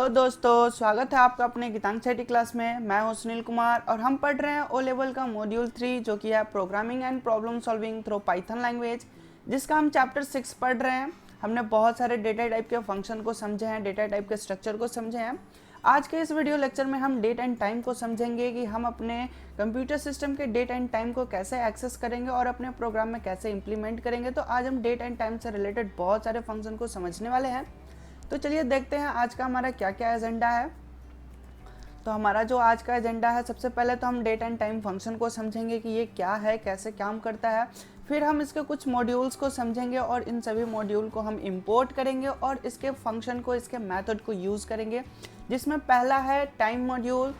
Hello दोस्तों, स्वागत है आपका अपने गीतांश आईटी क्लास में। मैं हूं सुनील कुमार और हम पढ़ रहे हैं ओ लेवल का मॉड्यूल 3 जो कि है programming and problem solving through Python language, जिसका हम चैप्टर 6 पढ़ रहे हैं। हमने बहुत सारे डेटा टाइप के फंक्शन को समझे हैं, डेटा टाइप के स्ट्रक्चर को समझे हैं। आज के इस वीडियो लेक्चर में हम डेट एंड टाइम को समझेंगे कि हम अपने कंप्यूटर सिस्टम के डेट एंड टाइम को कैसे एक्सेस करेंगे और अपने प्रोग्राम में कैसे इंप्लीमेंट करेंगे। तो आज हम डेट एंड टाइम से रिलेटेड बहुत सारे फंक्शन को समझने वाले हैं। तो चलिए देखते हैं आज का हमारा क्या क्या एजेंडा है। तो हमारा जो आज का एजेंडा है, सबसे पहले तो हम डेट एंड टाइम फंक्शन को समझेंगे कि ये क्या है, कैसे काम करता है। फिर हम इसके कुछ मॉड्यूल्स को समझेंगे और इन सभी मॉड्यूल को हम इंपोर्ट करेंगे और इसके फंक्शन को, इसके मेथड को यूज़ करेंगे, जिसमें पहला है time module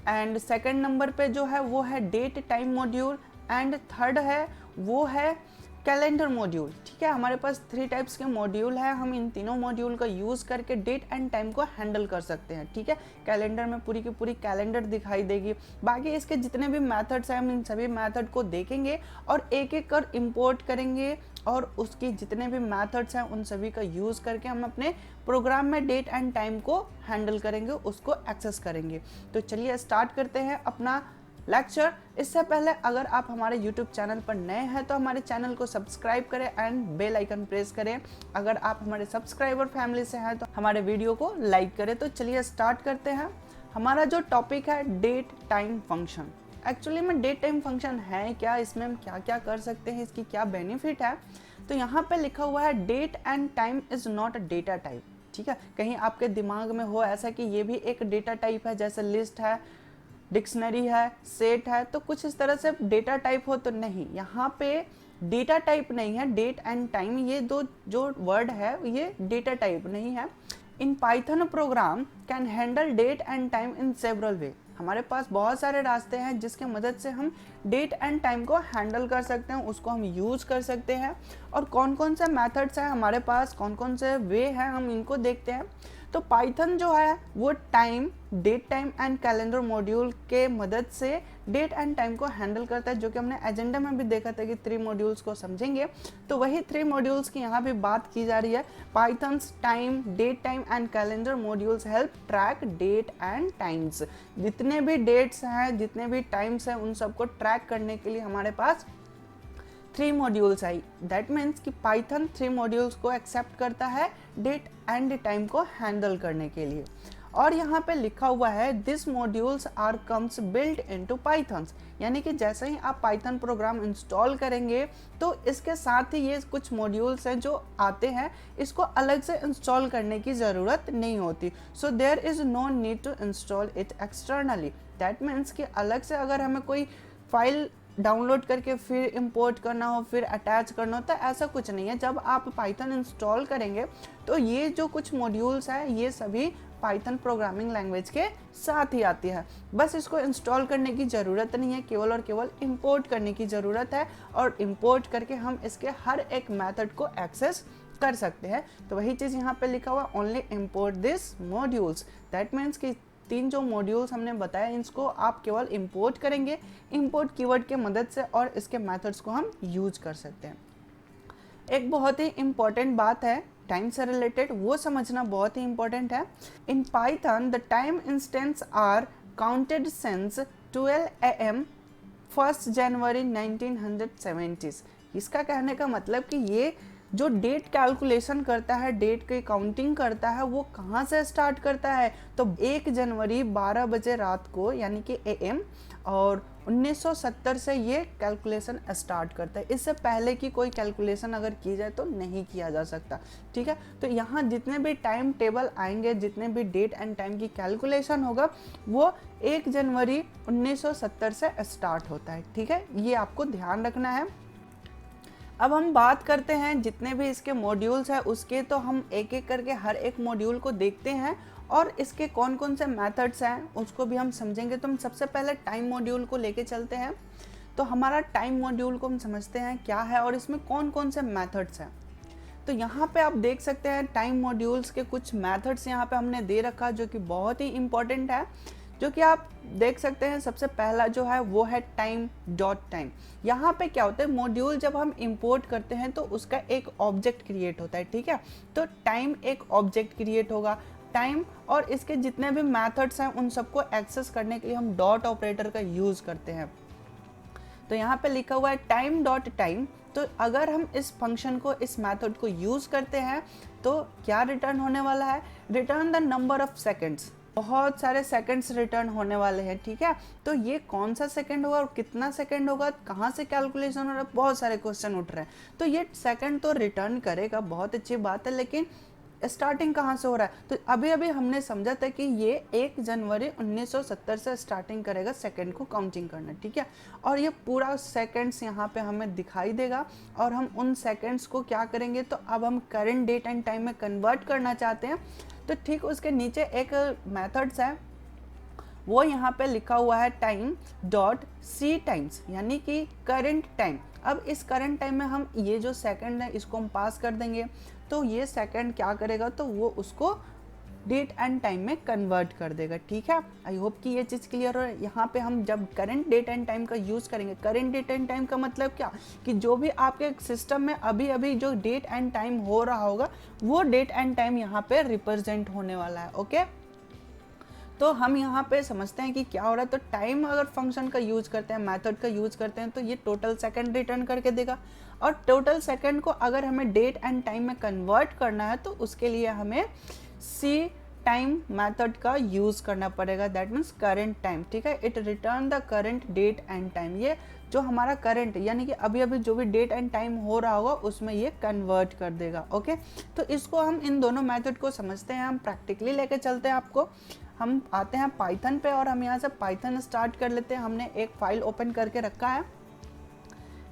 and second number पे जो है वो है date time module and third है वो है कैलेंडर मॉड्यूल। ठीक है, हमारे पास 3 टाइप्स के मॉड्यूल है। हम इन तीनों मॉड्यूल का यूज़ करके डेट एंड टाइम को हैंडल कर सकते हैं। ठीक है, कैलेंडर में पूरी की पूरी कैलेंडर दिखाई देगी। बाकी इसके जितने भी मेथड्स हैं हम इन सभी मेथड को देखेंगे और एक एक कर इंपोर्ट करेंगे और उसकी जितने भी मेथड्स हैं उन सभी का यूज़ करके हम अपने प्रोग्राम में डेट एंड टाइम को हैंडल करेंगे, उसको एक्सेस करेंगे। तो चलिए स्टार्ट करते हैं अपना लेक्चर। इससे पहले अगर आप हमारे YouTube चैनल पर नए हैं तो हमारे चैनल को सब्सक्राइब करें एंड बेल आइकन प्रेस करें। अगर आप हमारे सब्सक्राइबर फैमिली से हैं तो हमारे वीडियो को लाइक करें। तो चलिए स्टार्ट करते हैं। हमारा जो टॉपिक है डेट टाइम फंक्शन। एक्चुअली में डेट टाइम फंक्शन है क्या, इसमें हम क्या क्या कर सकते हैं, इसकी क्या बेनिफिट है। तो यहाँ पे लिखा हुआ है date and time is not a data type. ठीक है, कहीं आपके दिमाग में हो ऐसा कि ये भी एक डेटा टाइप है, जैसे लिस्ट है, डिक्शनरी है, सेट है, तो कुछ इस तरह से डेटा टाइप हो। तो नहीं, यहाँ पे डेटा टाइप नहीं है। डेट एंड टाइम ये दो जो वर्ड है ये डेटा टाइप नहीं है। In Python program can handle date and time in several way. हमारे पास बहुत सारे रास्ते हैं जिसके मदद से हम डेट एंड टाइम को हैंडल कर सकते हैं, उसको हम यूज़ कर सकते हैं। और कौन कौन से मेथड्स हैं हमारे पास, कौन कौन से वे हैं, हम इनको देखते हैं। तो पाइथन जो है वो time, date time and calendar module के मदद से डेट एंड टाइम को हैंडल करता है, जो कि हमने एजेंडा में भी देखा था कि 3 मॉड्यूल्स को समझेंगे। तो वही 3 मॉड्यूल्स की यहाँ पे बात की जा रही है। Python's time, date time and calendar modules help track date and times. जितने भी डेट्स हैं, जितने भी टाइम्स हैं, उन सबको ट्रैक करने के लिए हमारे पास 3 मॉड्यूल्स आई। दैट मीन्स कि पाइथन 3 मॉड्यूल्स को एक्सेप्ट करता है डेट एंड टाइम को हैंडल करने के लिए। और यहाँ पे लिखा हुआ है this modules are comes built into Python's, यानी कि जैसे ही आप पाइथन प्रोग्राम इंस्टॉल करेंगे तो इसके साथ ही ये कुछ मॉड्यूल्स हैं जो आते हैं, इसको अलग से इंस्टॉल करने की ज़रूरत नहीं होती। So there is no need to install it externally. That means कि अलग से अगर हमें कोई फाइल डाउनलोड करके फिर इंपोर्ट करना हो, फिर अटैच करना हो, तो ऐसा कुछ नहीं है। जब आप पाइथन इंस्टॉल करेंगे तो ये जो कुछ मॉड्यूल्स हैं ये सभी पाइथन प्रोग्रामिंग लैंग्वेज के साथ ही आती है। बस इसको इंस्टॉल करने की ज़रूरत नहीं है, केवल और केवल इंपोर्ट करने की ज़रूरत है और इंपोर्ट करके हम इसके हर एक मेथड को एक्सेस कर सकते हैं। तो वही चीज़ यहाँ पे लिखा हुआ only import this modules. That means कि 3 जो मॉड्यूल्स हमने बताया इसको आप केवल इंपोर्ट करेंगे, इंपोर्ट कीवर्ड के मदद से, और इसके मेथड्स को हम यूज कर सकते हैं। एक बहुत ही इम्पॉर्टेंट बात है टाइम से रिलेटेड, वो समझना बहुत ही इम्पॉर्टेंट है। In Python the time instance are counted since 12 AM 1 January 1970। इसका कहने का मतलब कि ये जो डेट कैलकुलेशन करता है, डेट की काउंटिंग करता है, वो कहाँ से स्टार्ट करता है। तो 1 जनवरी 12 बजे रात को, यानी कि AM, और 1970 से ये कैलकुलेशन स्टार्ट करता है। इससे पहले की कोई कैलकुलेशन अगर की जाए तो नहीं किया जा सकता। ठीक है, तो यहाँ जितने भी टाइम टेबल आएंगे, जितने भी डेट एंड टाइम की कैलकुलेशन होगा, वो 1 जनवरी 1970 से स्टार्ट होता है। ठीक है, ये आपको ध्यान रखना है। अब हम बात करते हैं जितने भी इसके मॉड्यूल्स हैं उसके, तो हम एक एक करके हर एक मॉड्यूल को देखते हैं और इसके कौन कौन से मेथड्स हैं उसको भी हम समझेंगे। तो हम सबसे पहले टाइम मॉड्यूल को लेके चलते हैं। तो हमारा टाइम मॉड्यूल को हम समझते हैं क्या है और इसमें कौन कौन से मेथड्स हैं। तो यहाँ पे आप देख सकते हैं टाइम मॉड्यूल्स के कुछ मेथड्स यहाँ पे हमने दे रखा, जो कि बहुत ही इंपॉर्टेंट है, जो कि आप देख सकते हैं। सबसे पहला जो है वो है टाइम डॉट टाइम। यहाँ पे क्या होता है, मॉड्यूल जब हम इंपोर्ट करते हैं तो उसका एक ऑब्जेक्ट क्रिएट होता है। ठीक है, तो टाइम एक ऑब्जेक्ट क्रिएट होगा। टाइम और इसके जितने भी मेथड्स हैं उन सबको एक्सेस करने के लिए हम डॉट ऑपरेटर का यूज़ करते हैं। तो यहाँ पे लिखा हुआ है टाइम डॉट टाइम। तो अगर हम इस फंक्शन को, इस मेथड को यूज़ करते हैं तो क्या रिटर्न होने वाला है, return the number of seconds. बहुत सारे सेकंड्स रिटर्न होने वाले हैं, ठीक है। तो ये कौन सा सेकंड होगा और कितना सेकंड होगा, कहाँ से कैलकुलेशन हो रहा है, बहुत सारे क्वेश्चन उठ रहे हैं। तो ये सेकंड तो रिटर्न करेगा, बहुत अच्छी बात है, लेकिन स्टार्टिंग कहाँ से हो रहा है। तो अभी अभी हमने समझा था कि ये 1 जनवरी 1970 से स्टार्टिंग करेगा सेकंड को काउंटिंग करना, ठीक है। और ये पूरा सेकंड्स यहाँ पे हमें दिखाई देगा और हम उन सेकंड्स को क्या करेंगे, तो अब हम करंट डेट एंड टाइम में कन्वर्ट करना चाहते हैं। तो ठीक उसके नीचे एक मेथड्स है, वो यहाँ पे लिखा हुआ है टाइम डॉट सी टाइम्स, यानी कि करंट टाइम। अब इस करंट टाइम में हम ये जो सेकंड है इसको हम पास कर देंगे, तो ये सेकंड क्या करेगा, तो वो उसको डेट एंड टाइम में कन्वर्ट कर देगा, ठीक है। आई होप कि ये चीज़ क्लियर हो। यहाँ पे हम जब करंट डेट एंड टाइम का यूज़ करेंगे, करंट डेट एंड टाइम का मतलब क्या, कि जो भी आपके सिस्टम में अभी अभी जो डेट एंड टाइम हो रहा होगा वो डेट एंड टाइम यहाँ पे रिप्रेजेंट होने वाला है, ओके। तो हम यहाँ पे समझते हैं कि क्या हो रहा है। तो टाइम अगर फंक्शन का यूज़ करते हैं, मेथड का यूज़ करते हैं, तो ये टोटल सेकंड रिटर्न करके देगा। और टोटल सेकंड को अगर हमें डेट एंड टाइम में कन्वर्ट करना है तो उसके लिए हमें सी टाइम मेथड का यूज़ करना पड़ेगा, दैट मीन्स करंट टाइम, ठीक है। It return the current date and time. ये जो हमारा करंट यानी कि अभी अभी जो भी डेट एंड टाइम हो रहा होगा उसमें ये कन्वर्ट कर देगा, ओके। तो इसको हम इन दोनों मेथड को समझते हैं, हम प्रैक्टिकली लेके चलते हैं आपको। हम आते हैं पाइथन पे और हम यहाँ से पाइथन स्टार्ट कर लेते हैं। हमने एक फाइल ओपन करके रखा है,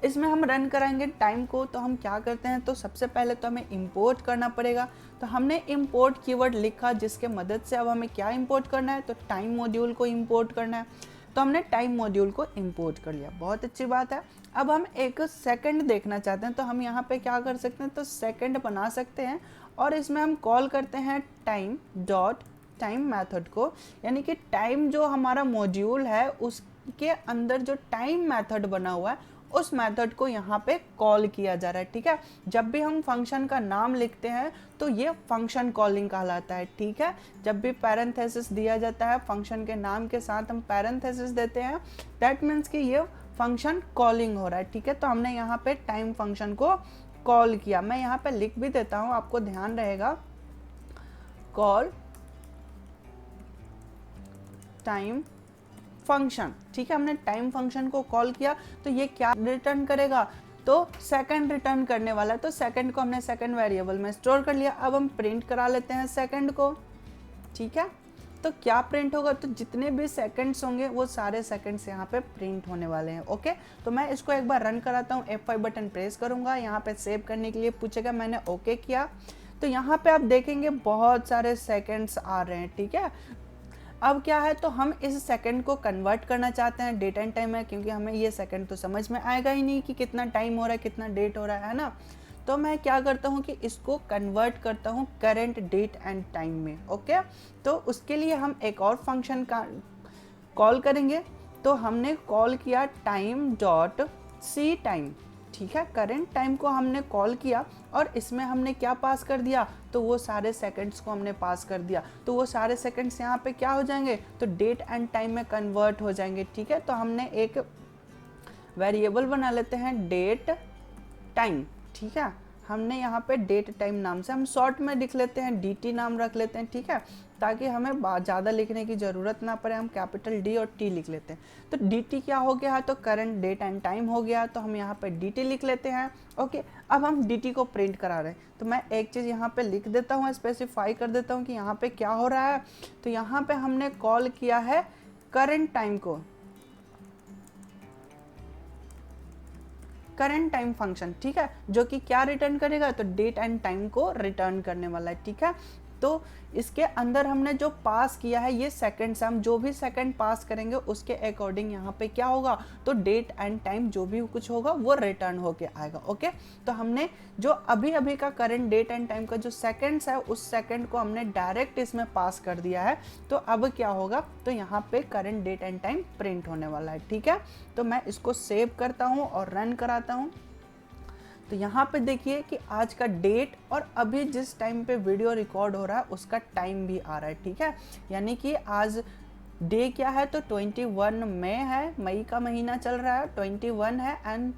इसमें हम रन कराएंगे टाइम को। तो हम क्या करते हैं, तो सबसे पहले तो हमें इंपोर्ट करना पड़ेगा। तो हमने इंपोर्ट कीवर्ड लिखा, जिसके मदद से अब हमें क्या इंपोर्ट करना है, तो टाइम मॉड्यूल को इंपोर्ट करना है। तो हमने टाइम मॉड्यूल को इंपोर्ट कर लिया, बहुत अच्छी बात है। अब हम एक सेकंड देखना चाहते हैं, तो हम यहाँ पे क्या कर सकते हैं, तो सेकंड बना सकते हैं और इसमें हम कॉल करते हैं टाइम डॉट टाइम मेथड को, यानी कि टाइम जो हमारा मॉड्यूल है उसके अंदर जो टाइम मेथड बना हुआ है उस मेथड को यहाँ पे कॉल किया जा रहा है, ठीक है। जब भी हम फंक्शन का नाम लिखते हैं तो ये फंक्शन कॉलिंग कहलाता है, ठीक है। जब भी पैरेंथेसिस दिया जाता है फंक्शन के नाम के साथ हम पैरेंथेसिस देते हैं, दैट मीन्स कि ये फंक्शन कॉलिंग हो रहा है, ठीक है। तो हमने यहाँ पे टाइम फंक्शन को कॉल किया। मैं यहाँ पे लिख भी देता हूँ, आपको ध्यान रहेगा, कॉल टाइम फंक्शन, ठीक है। हमने टाइम फंक्शन को कॉल किया तो ये क्या रिटर्न करेगा, तो सेकंड रिटर्न करने वाला है। तो सेकंड को हमने सेकंड वेरिएबल में स्टोर कर लिया। अब हम प्रिंट करा लेते हैं सेकंड को, ठीक है। तो क्या प्रिंट होगा, तो जितने भी सेकंड्स होंगे वो सारे सेकंड्स यहाँ पे प्रिंट होने वाले हैं, ओके। तो मैं इसको एक बार रन कराता हूँ, F5 बटन प्रेस करूँगा, यहाँ पे सेव करने के लिए पूछेगा, मैंने ओके किया। तो यहाँ पे आप देखेंगे बहुत सारे सेकंड्स आ रहे हैं, ठीक है। अब क्या है, तो हम इस सेकंड को कन्वर्ट करना चाहते हैं डेट एंड टाइम में, क्योंकि हमें ये सेकंड तो समझ में आएगा ही नहीं कि कितना टाइम हो रहा है, कितना डेट हो रहा है ना। तो मैं क्या करता हूँ कि इसको कन्वर्ट करता हूँ करंट डेट एंड टाइम में, ओके। तो उसके लिए हम एक और फंक्शन का कॉल करेंगे। तो हमने कॉल किया टाइम डॉट सी टाइम, ठीक है। करंट टाइम को हमने कॉल किया और इसमें हमने क्या पास कर दिया, तो वो सारे सेकंड्स को हमने पास कर दिया। तो वो सारे सेकंड्स यहाँ पे क्या हो जाएंगे, तो डेट एंड टाइम में कन्वर्ट हो जाएंगे, ठीक है। तो हमने एक वेरिएबल बना लेते हैं डेट टाइम, ठीक है। हमने यहाँ पे डेट टाइम नाम से हम शॉर्ट में लिख लेते हैं, dt नाम रख लेते हैं, ठीक है, ताकि हमें ज़्यादा लिखने की ज़रूरत ना पड़े। हम कैपिटल D और T लिख लेते हैं। तो dt क्या हो गया है, तो करंट डेट एंड टाइम हो गया। तो हम यहाँ पे dt लिख लेते हैं, ओके। अब हम dt को प्रिंट करा रहे हैं, तो मैं एक चीज़ यहाँ पे लिख देता हूँ, स्पेसिफाई कर देता हूँ कि यहाँ पे क्या हो रहा है। तो यहाँ पे हमने कॉल किया है करंट टाइम को, करंट टाइम फंक्शन, ठीक है, जो कि क्या रिटर्न करेगा, तो डेट एंड टाइम को रिटर्न करने वाला है, ठीक है। तो इसके अंदर हमने जो पास किया है ये सेकंड्स, हम जो भी सेकंड पास करेंगे उसके अकॉर्डिंग यहाँ पे क्या होगा, तो डेट एंड टाइम जो भी कुछ होगा वो रिटर्न होके आएगा, ओके। तो हमने जो अभी अभी का करंट डेट एंड टाइम का जो सेकंड्स है उस सेकंड को हमने डायरेक्ट इसमें पास कर दिया है। तो अब क्या होगा, तो यहाँ पे current date and time print होने वाला है, ठीक है। तो मैं इसको सेव करता हूँ और रन कराता हूँ। तो यहाँ पे देखिए कि आज का डेट और अभी जिस टाइम पे वीडियो रिकॉर्ड हो रहा है उसका टाइम भी आ रहा है, ठीक है। यानी कि आज डे क्या है, तो 21 मई है, मई का महीना चल रहा है, 21 है, एंड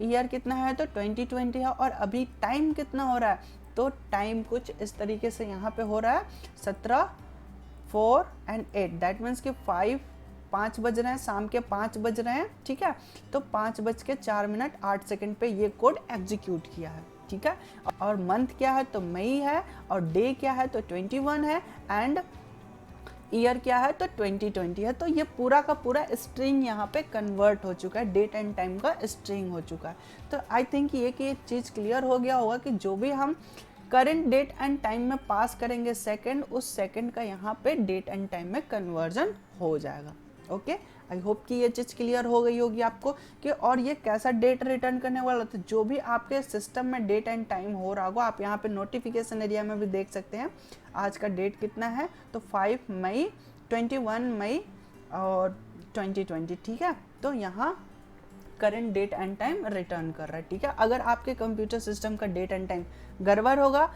ईयर कितना है, तो 2020 है। और अभी टाइम कितना हो रहा है, तो टाइम कुछ इस तरीके से यहाँ पे हो रहा है 17, 4 एंड 8, दैट मीन्स कि 5 बज रहे हैं, शाम के 5 बज रहे हैं, ठीक है। तो 5:04 पे ये कोड एग्जीक्यूट किया है, ठीक है। और मंथ क्या है, तो मई है, और डे क्या है, तो 21 है, एंड ईयर क्या है, तो 2020 है। तो ये पूरा का पूरा स्ट्रिंग यहाँ पे कन्वर्ट हो चुका है, डेट एंड टाइम का स्ट्रिंग हो चुका है। तो आई थिंक ये कि एक चीज़ क्लियर हो गया होगा कि जो भी हम करंट डेट एंड टाइम में पास करेंगे सेकंड, उस सेकंड का यहाँ पे डेट एंड टाइम में कन्वर्जन हो जाएगा। ओके, आई होप कि ये चीज़ क्लियर हो गई होगी आपको कि और ये कैसा डेट रिटर्न करने वाला। तो जो भी आपके सिस्टम में डेट एंड टाइम हो रहा होगा, आप यहाँ पे नोटिफिकेशन एरिया में भी देख सकते हैं आज का डेट कितना है, तो 5 मई, 21 मई और 2020, ठीक है। तो यहाँ current date and time return कर रहा है, ठीक है। अगर आपके कंप्यूटर सिस्टम का डेट एंड टाइम गड़बड़ होगा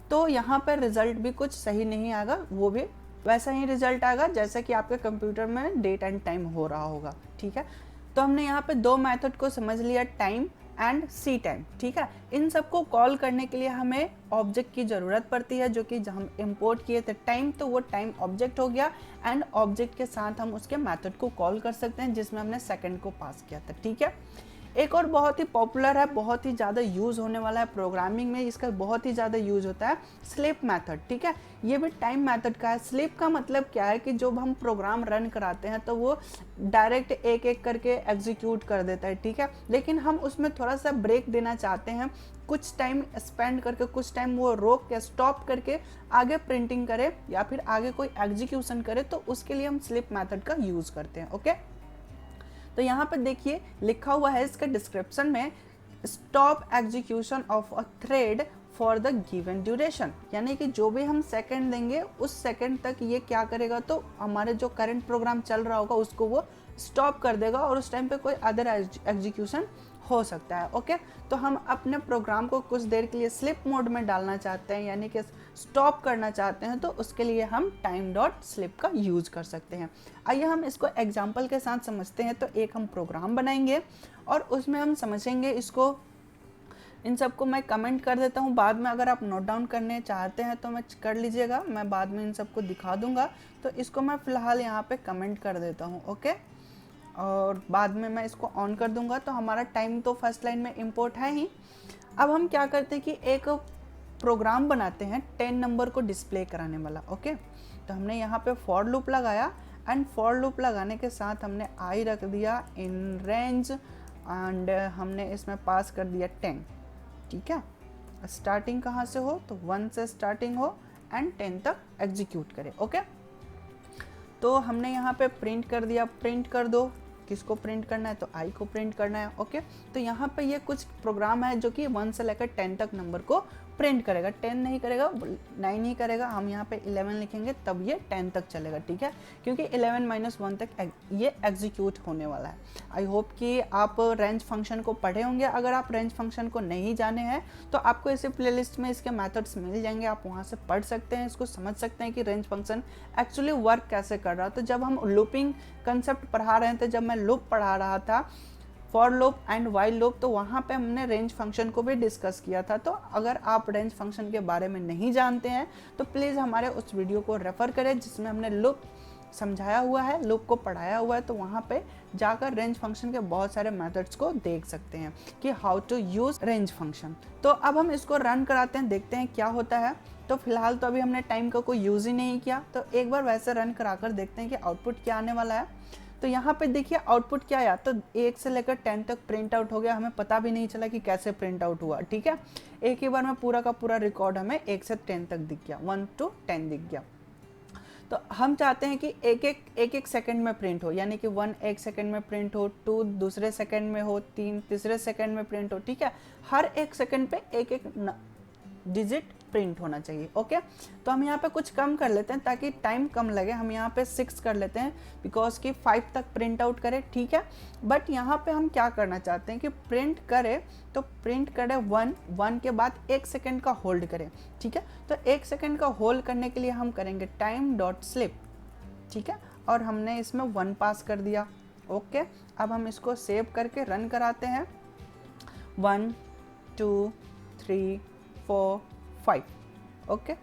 तो यहाँ पर रिजल्ट भी कुछ सही नहीं आएगा, वो भी वैसा ही रिजल्ट आएगा जैसा कि आपके कंप्यूटर में डेट एंड टाइम हो रहा होगा, ठीक है। तो हमने यहाँ पे दो मेथड को समझ लिया, टाइम एंड सी टाइम, ठीक है। इन सबको कॉल करने के लिए हमें ऑब्जेक्ट की ज़रूरत पड़ती है, जो कि हम इंपोर्ट किए थे टाइम, तो वो टाइम ऑब्जेक्ट हो गया, एंड ऑब्जेक्ट के साथ हम उसके मेथड को कॉल कर सकते हैं जिसमें हमने सेकंड को पास किया था, ठीक है। एक और बहुत ही पॉपुलर है, बहुत ही ज़्यादा यूज़ होने वाला है प्रोग्रामिंग में, इसका बहुत ही ज़्यादा यूज़ होता है स्लीप मेथड, ठीक है। ये भी टाइम मेथड का है। स्लीप का मतलब क्या है कि जब हम प्रोग्राम रन कराते हैं तो वो डायरेक्ट एक एक करके एग्जीक्यूट कर देता है, ठीक है। लेकिन हम उसमें थोड़ा सा ब्रेक देना चाहते हैं, कुछ टाइम स्पेंड करके, कुछ टाइम वो रोक के स्टॉप करके आगे प्रिंटिंग करे या फिर आगे कोई एग्जीक्यूशन करे, तो उसके लिए हम स्लीप मेथड का यूज़ करते हैं। ओके, तो यहाँ पर देखिए लिखा हुआ है इसका डिस्क्रिप्शन में, stop execution of a thread for the given duration, यानी कि जो भी हम सेकंड देंगे उस सेकंड तक ये क्या करेगा, तो हमारे जो करंट प्रोग्राम चल रहा होगा उसको वो स्टॉप कर देगा और उस टाइम पे कोई अदर एग्जीक्यूशन हो सकता है। ओके, तो हम अपने प्रोग्राम को कुछ देर के लिए स्लिप मोड में डालना चाहते हैं, यानी कि स्टॉप करना चाहते हैं, तो उसके लिए हम टाइम डॉट स्लिप का यूज़ कर सकते हैं। आइए हम इसको एग्जाम्पल के साथ समझते हैं। तो एक हम प्रोग्राम बनाएंगे और उसमें हम समझेंगे इसको। इन सबको मैं कमेंट कर देता हूँ, बाद में अगर आप नोट डाउन करने चाहते हैं तो मैं कर लीजिएगा, मैं बाद में इन सबको दिखा दूंगा। तो इसको मैं फ़िलहाल यहाँ पे कमेंट कर देता हूँ। ओके, और बाद में मैं इसको ऑन कर दूंगा। तो हमारा टाइम तो फर्स्ट लाइन में इंपोर्ट है ही। अब हम क्या करते हैं कि एक प्रोग्राम बनाते हैं 10 नंबर को डिस्प्ले कराने वाला। ओके, तो हमने यहाँ पे फॉर लूप लगाया, एंड फॉर लूप लगाने के साथ हमने आई रख दिया इन रेंज, एंड हमने इसमें पास कर दिया 10, ठीक है। स्टार्टिंग कहाँ से हो, तो 1 से स्टार्टिंग हो एंड 10 तक एग्जीक्यूट करे। ओके, तो हमने यहाँ पे प्रिंट कर दिया, प्रिंट कर दो, किसको प्रिंट करना है, तो आई को प्रिंट करना है। ओके, तो यहाँ पे ये कुछ प्रोग्राम है जो कि 1 से लेकर 10 तक नंबर को प्रिंट करेगा। 10 नहीं करेगा, 9 ही करेगा, हम यहाँ पे 11 लिखेंगे तब ये 10 तक चलेगा, ठीक है, क्योंकि 11 - 1 तक ये एग्जीक्यूट होने वाला है। आई होप कि आप रेंज फंक्शन को पढ़े होंगे। अगर आप रेंज फंक्शन को नहीं जाने हैं तो आपको इसे प्लेलिस्ट में इसके मेथड्स मिल जाएंगे, आप वहाँ से पढ़ सकते हैं, इसको समझ सकते हैं कि रेंज फंक्शन एक्चुअली वर्क कैसे कर रहा है। तो जब हम लूपिंग कंसेप्ट पढ़ा रहे थे, जब मैं लूप पढ़ा रहा था, for loop and while loop, तो वहाँ पे हमने रेंज फंक्शन को भी डिस्कस किया था। तो अगर आप रेंज फंक्शन के बारे में नहीं जानते हैं तो प्लीज़ हमारे उस वीडियो को रेफ़र करें जिसमें हमने लूप समझाया हुआ है, लूप को पढ़ाया हुआ है। तो वहाँ पे जाकर रेंज फंक्शन के बहुत सारे मेथड्स को देख सकते हैं कि how to use range function. तो अब हम इसको रन कराते हैं, देखते हैं क्या होता है। तो फिलहाल तो अभी हमने टाइम का कोई यूज़ ही नहीं किया, तो एक बार वैसे रन कराकर देखते हैं कि आउटपुट क्या आने वाला है। तो यहाँ पे देखिए आउटपुट क्या आया, तो 1 से लेकर 10 तक प्रिंट आउट हो गया, हमें पता भी नहीं चला कि कैसे प्रिंट आउट हुआ, ठीक है। एक ही बार में पूरा का पूरा रिकॉर्ड हमें 1 से 10 तक दिख गया, 1 to 10 दिख गया। तो हम चाहते हैं कि एक सेकंड में प्रिंट हो, यानी कि 1 एक सेकंड में प्रिंट हो, 2 दूसरे सेकंड में हो, 3 तीसरे सेकंड में प्रिंट हो, ठीक है। हर एक सेकंड पे एक डिजिट प्रिंट होना चाहिए। ओके, तो हम यहाँ पे कुछ कम कर लेते हैं ताकि टाइम कम लगे। हम यहाँ पे 6 कर लेते हैं बिकॉज कि 5 तक प्रिंट आउट करे, ठीक है। बट यहाँ पे हम क्या करना चाहते हैं कि प्रिंट करे तो प्रिंट करे 1 के बाद 1 सेकेंड का होल्ड करें, ठीक है। तो 1 सेकेंड का होल्ड करने के लिए हम करेंगे टाइम डॉट स्लिप, ठीक है, और हमने इसमें 1 पास कर दिया। ओके, अब हम इसको सेव करके रन कराते हैं। 1 2 3 4 5। ओके,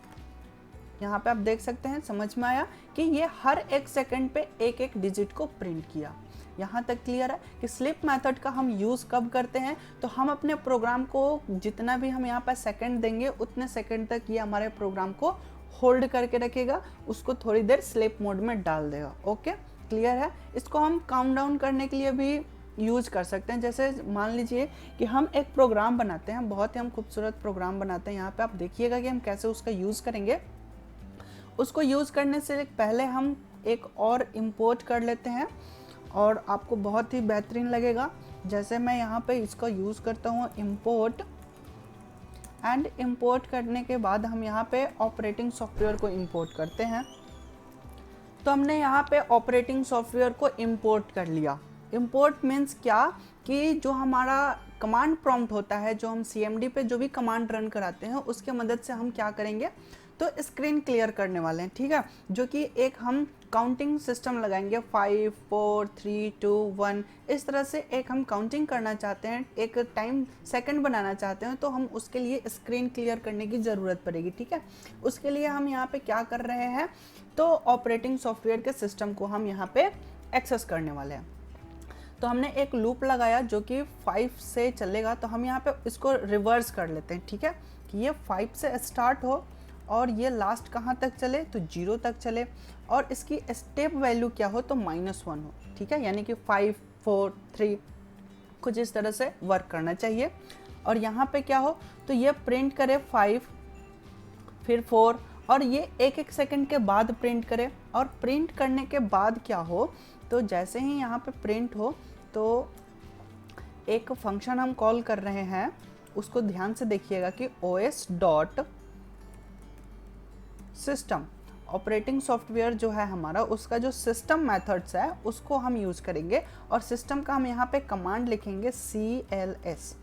यहाँ पे आप देख सकते हैं, समझ में आया कि ये हर 1 सेकंड पे एक एक डिजिट को प्रिंट किया। यहाँ तक क्लियर है कि स्लिप मेथड का हम यूज़ कब करते हैं, तो हम अपने प्रोग्राम को जितना भी हम यहाँ पर सेकंड देंगे उतने सेकंड तक ये हमारे प्रोग्राम को होल्ड करके रखेगा, उसको थोड़ी देर स्लिप मोड में डाल देगा। ओके, क्लियर है। इसको हम काउंट डाउन करने के लिए भी यूज कर सकते हैं। जैसे मान लीजिए कि हम एक प्रोग्राम बनाते हैं, बहुत ही हम खूबसूरत प्रोग्राम बनाते हैं। यहाँ पे आप देखिएगा कि हम कैसे उसका यूज़ करेंगे। उसको यूज़ करने से पहले हम एक और इम्पोर्ट कर लेते हैं और आपको बहुत ही बेहतरीन लगेगा। जैसे मैं यहाँ पे इसका यूज़ करता हूँ इम्पोर्ट, एंड इम्पोर्ट करने के बाद हम यहाँ पे ऑपरेटिंग सॉफ्टवेयर को इम्पोर्ट करते हैं। तो हमने यहाँ पे ऑपरेटिंग सॉफ्टवेयर को इम्पोर्ट कर लिया। इम्पोर्ट मीन्स क्या कि जो हमारा कमांड प्रॉम्प्ट होता है, जो हम CMD पे जो भी कमांड रन कराते हैं उसके मदद से हम क्या करेंगे तो स्क्रीन क्लियर करने वाले हैं, ठीक है। जो कि एक हम काउंटिंग सिस्टम लगाएंगे 5 4 3 2 1, इस तरह से एक हम काउंटिंग करना चाहते हैं, एक टाइम सेकंड बनाना चाहते हैं, तो हम उसके लिए स्क्रीन क्लियर करने की ज़रूरत पड़ेगी, ठीक है। उसके लिए हम यहाँ पे क्या कर रहे हैं, तो ऑपरेटिंग सॉफ्टवेयर के सिस्टम को हम यहाँ पे एक्सेस करने वाले हैं। तो हमने एक लूप लगाया जो कि 5 से चलेगा, तो हम यहाँ पे इसको रिवर्स कर लेते हैं, ठीक है, कि ये 5 से स्टार्ट हो और ये लास्ट कहाँ तक चले, तो 0 तक चले, और इसकी स्टेप वैल्यू क्या हो, तो -1 हो, ठीक है। यानी कि 5 4 3 कुछ इस तरह से वर्क करना चाहिए। और यहाँ पे क्या हो, तो ये प्रिंट करे 5 फिर 4, और ये एक एक सेकंड के बाद प्रिंट करे। और प्रिंट करने के बाद क्या हो, तो जैसे ही यहाँ पे प्रिंट हो तो एक फंक्शन हम कॉल कर रहे हैं, उसको ध्यान से देखिएगा कि os.system ऑपरेटिंग सॉफ्टवेयर जो है हमारा, उसका जो सिस्टम मेथड्स है उसको हम यूज़ करेंगे। और सिस्टम का हम यहाँ पे कमांड लिखेंगे CLS,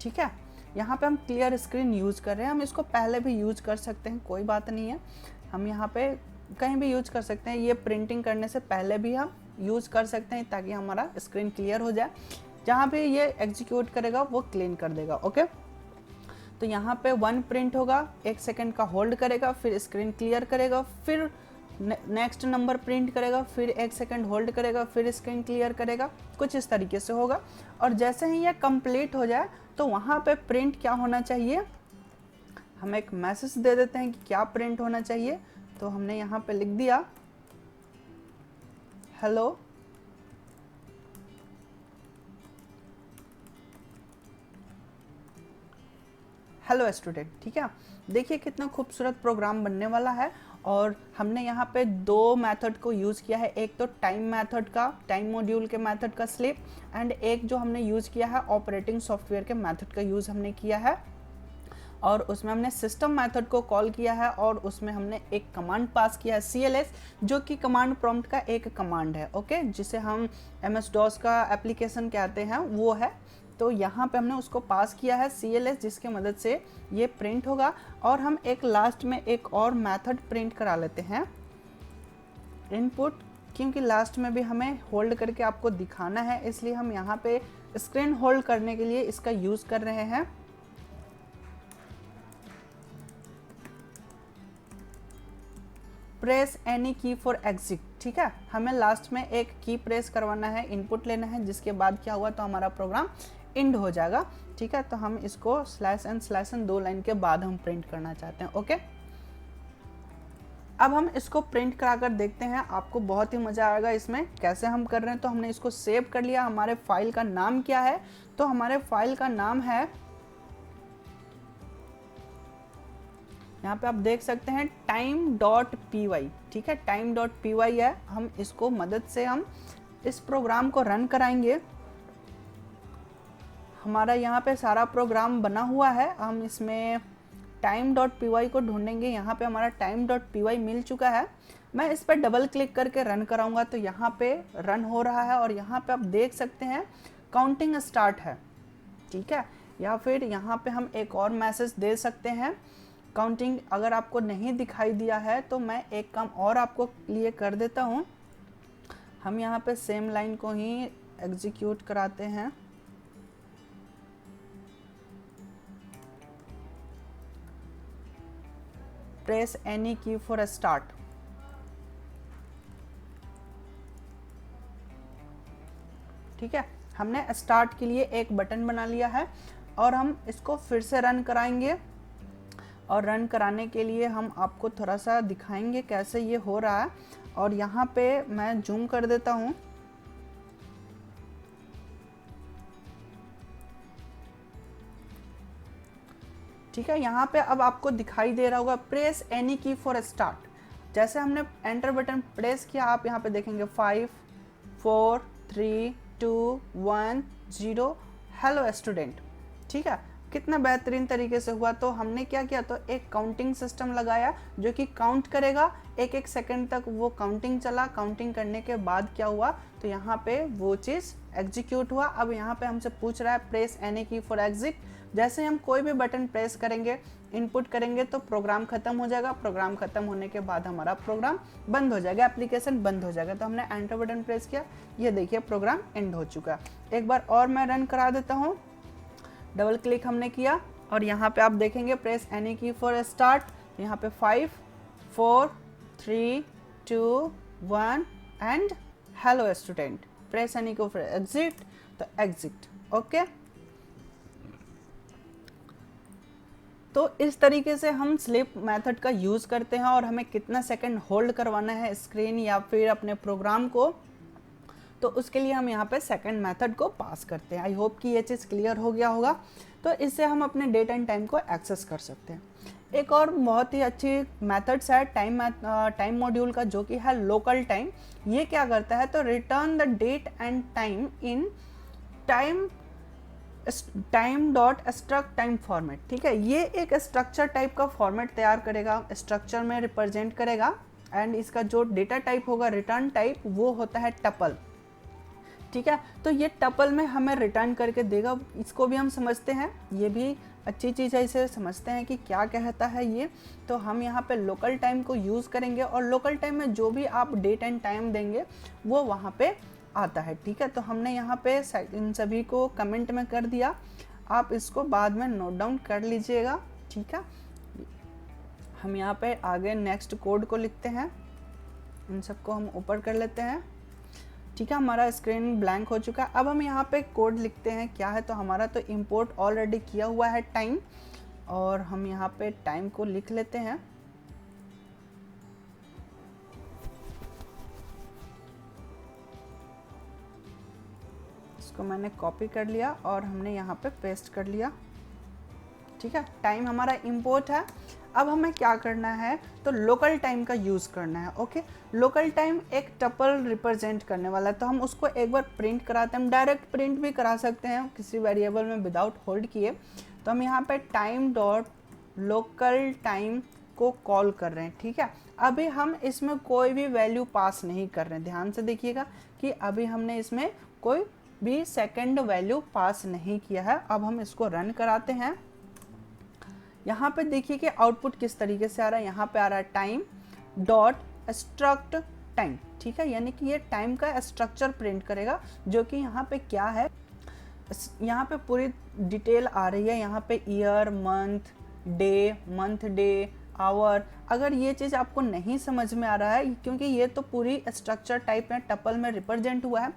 ठीक है। यहाँ पे हम क्लियर स्क्रीन यूज़ कर रहे हैं, हम इसको पहले भी यूज़ कर सकते हैं, कोई बात नहीं है, हम यहाँ पे कहीं भी यूज़ कर सकते हैं। ये प्रिंटिंग करने से पहले भी हम यूज़ कर सकते हैं ताकि हमारा स्क्रीन क्लियर हो जाए। जहाँ पे ये एग्जीक्यूट करेगा वो क्लीन कर देगा। ओके, तो यहाँ पे 1 प्रिंट होगा, 1 सेकंड का होल्ड करेगा, फिर स्क्रीन क्लियर करेगा, फिर नेक्स्ट नंबर प्रिंट करेगा, फिर 1 सेकंड होल्ड करेगा, फिर स्क्रीन क्लियर करेगा, कुछ इस तरीके से होगा। और जैसे ही ये कंप्लीट हो जाए तो वहाँ पे प्रिंट क्या होना चाहिए, हम एक मैसेज दे देते हैं कि क्या प्रिंट होना चाहिए। तो हमने यहाँ पे लिख दिया हेलो हेलो स्टूडेंट, ठीक है। देखिए कितना खूबसूरत प्रोग्राम बनने वाला है। और हमने यहाँ पे 2 मेथड को यूज़ किया है, एक तो टाइम मेथड का, टाइम मॉड्यूल के मेथड का स्लिप, एंड एक जो हमने यूज़ किया है ऑपरेटिंग सॉफ्टवेयर के मेथड का यूज़ हमने किया है। और उसमें हमने सिस्टम मेथड को कॉल किया है और उसमें हमने एक कमांड पास किया है CLS, जो कि कमांड प्रॉम्प्ट का एक कमांड है। ओके, जिसे हम MS-DOS का एप्लीकेशन कहते हैं वो है। तो यहाँ पे हमने उसको पास किया है CLS, जिसके मदद से ये प्रिंट होगा। और हम एक लास्ट में एक और मेथड प्रिंट करा लेते हैं, इनपुट, क्योंकि लास्ट में भी हमें होल्ड करके आपको दिखाना है, इसलिए हम यहाँ पे स्क्रीन होल्ड करने के लिए इसका यूज़ कर रहे हैं। प्रेस एनी की फॉर एग्जिट, ठीक है। हमें लास्ट में एक की प्रेस करवाना है, इनपुट लेना है, जिसके बाद क्या हुआ तो हमारा प्रोग्राम एंड हो जाएगा, ठीक है। तो हम इसको /n/n 2 लाइन के बाद हम प्रिंट करना चाहते हैं। ओके, अब हम इसको प्रिंट करा कर देखते हैं, आपको बहुत ही मज़ा आएगा इसमें कैसे हम कर रहे हैं। तो हमने इसको सेव कर लिया। हमारे फाइल का नाम क्या है, तो हमारे फाइल का नाम है, यहाँ पे आप देख सकते हैं time.py, ठीक है, time.py है। हम इसको मदद से हम इस प्रोग्राम को रन कराएंगे। हमारा यहाँ पे सारा प्रोग्राम बना हुआ है, हम इसमें टाइम डॉट पी वाई को ढूंढेंगे। यहाँ पे हमारा टाइम डॉट पी वाई मिल चुका है। मैं इस पर डबल क्लिक करके रन कराऊंगा तो यहाँ पे रन हो रहा है और यहाँ पे आप देख सकते हैं काउंटिंग स्टार्ट है, ठीक है। या फिर यहाँ पे हम एक और मैसेज दे सकते हैं काउंटिंग। अगर आपको नहीं दिखाई दिया है तो मैं एक काम और आपको लिए कर देता हूँ। हम यहाँ पे सेम लाइन को ही एग्जीक्यूट कराते हैं। प्रेस एनी की फॉर स्टार्ट। ठीक है, हमने स्टार्ट के लिए एक बटन बना लिया है और हम इसको फिर से रन कराएंगे। और रन कराने के लिए हम आपको थोड़ा सा दिखाएंगे कैसे ये हो रहा है। और यहाँ पे मैं जूम कर देता हूँ। ठीक है, यहाँ पे अब आपको दिखाई दे रहा होगा प्रेस एनी की फॉर स्टार्ट। जैसे हमने एंटर बटन प्रेस किया, आप यहाँ पे देखेंगे 5 4 3 2 1 0 हेलो स्टूडेंट। ठीक है, कितना बेहतरीन तरीके से हुआ। तो हमने क्या किया, तो एक काउंटिंग सिस्टम लगाया जो कि काउंट करेगा। एक एक सेकंड तक वो काउंटिंग चला। काउंटिंग करने के बाद क्या हुआ, तो यहाँ पे वो चीज़ एग्जीक्यूट हुआ। अब यहाँ पे हमसे पूछ रहा है प्रेस एनी की फॉर एग्जिट। जैसे हम कोई भी बटन प्रेस करेंगे, इनपुट करेंगे तो प्रोग्राम खत्म हो जाएगा। प्रोग्राम खत्म होने के बाद हमारा प्रोग्राम बंद हो जाएगा, एप्लीकेशन बंद हो जाएगा। तो हमने एंटर बटन प्रेस किया, ये देखिए प्रोग्राम एंड हो चुका। एक बार और मैं रन करा देता हूँ। डबल क्लिक हमने किया और यहाँ पे आप देखेंगे प्रेस एनी की फॉर स्टार्ट। यहाँ पे 5 4 3 2 1 and hello student. Press any को फॉर एग्जिट, तो एग्जिट। ओके, तो इस तरीके से हम स्लीप मेथड का यूज़ करते हैं और हमें कितना सेकंड होल्ड करवाना है स्क्रीन या फिर अपने प्रोग्राम को, तो उसके लिए हम यहाँ पे सेकंड मेथड को पास करते हैं। आई होप कि ये चीज़ क्लियर हो गया होगा। तो इससे हम अपने डेट एंड टाइम को एक्सेस कर सकते हैं। एक और बहुत ही अच्छी मेथड्स है टाइम मॉड्यूल का, जो कि है लोकल टाइम। ये क्या करता है, तो return the date and time in time dot struct time format. ठीक है, ये एक स्ट्रक्चर टाइप का फॉर्मेट तैयार करेगा, स्ट्रक्चर में रिप्रेजेंट करेगा। एंड इसका जो डेटा टाइप होगा, रिटर्न टाइप, वो होता है टपल। ठीक है, तो ये टपल में हमें रिटर्न करके देगा। इसको भी हम समझते हैं, ये भी अच्छी चीज़ है, इसे समझते हैं कि क्या कहता है ये। तो हम यहाँ पे लोकल टाइम को यूज़ करेंगे और लोकल टाइम में जो भी आप डेट एंड टाइम देंगे वो वहाँ पे आता है। ठीक है, तो हमने यहाँ पे इन सभी को कमेंट में कर दिया। आप इसको बाद में नोट डाउन कर लीजिएगा। ठीक है, हम यहाँ पे आगे नेक्स्ट कोड को लिखते हैं। इन सबको हम ऊपर कर लेते हैं। ठीक है, हमारा स्क्रीन ब्लैंक हो चुका है। अब हम यहाँ पे कोड लिखते हैं। क्या है, तो हमारा तो इंपोर्ट ऑलरेडी किया हुआ है टाइम, और हम यहाँ पे टाइम को लिख लेते हैं। इसको मैंने कॉपी कर लिया और हमने यहाँ पे पेस्ट कर लिया। ठीक है, टाइम हमारा इंपोर्ट है। अब हमें क्या करना है, तो लोकल टाइम का यूज़ करना है। ओके, लोकल टाइम एक टपल रिप्रेजेंट करने वाला है, तो हम उसको एक बार प्रिंट कराते हैं। हम डायरेक्ट प्रिंट भी करा सकते हैं किसी वेरिएबल में विदाउट होल्ड किए। तो हम यहाँ पे टाइम डॉट लोकल टाइम को कॉल कर रहे हैं। ठीक है, अभी हम इसमें कोई भी वैल्यू पास नहीं कर रहे हैं। ध्यान से देखिएगा कि अभी हमने इसमें कोई भी सेकंड वैल्यू पास नहीं किया है। अब हम इसको रन कराते हैं। यहाँ पे देखिए कि आउटपुट किस तरीके से आ रहा है। यहाँ पे आ रहा है टाइम डॉट स्ट्रक्ट टाइम। ठीक है, यानी कि ये टाइम का स्ट्रक्चर प्रिंट करेगा, जो कि यहाँ पे क्या है, यहाँ पे पूरी डिटेल आ रही है। यहाँ पे ईयर, मंथ डे, आवर। अगर ये चीज़ आपको नहीं समझ में आ रहा है, क्योंकि ये तो पूरी स्ट्रक्चर टाइप में टपल में रिप्रेजेंट हुआ है,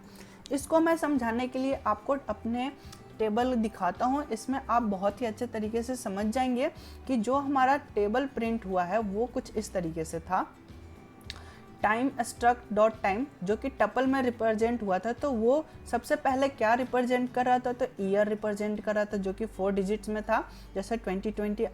इसको मैं समझाने के लिए आपको अपने टेबल दिखाता हूँ। इसमें आप बहुत ही अच्छे तरीके से समझ जाएंगे कि जो हमारा टेबल प्रिंट हुआ है वो कुछ इस तरीके से था। टाइम स्ट्रक्ट डॉट टाइम, जो कि टपल में रिप्रेजेंट हुआ था, तो वो सबसे पहले क्या रिप्रेजेंट कर रहा था, तो ईयर रिप्रेजेंट कर रहा था, जो कि 4 डिजिट्स में था। जैसे 2020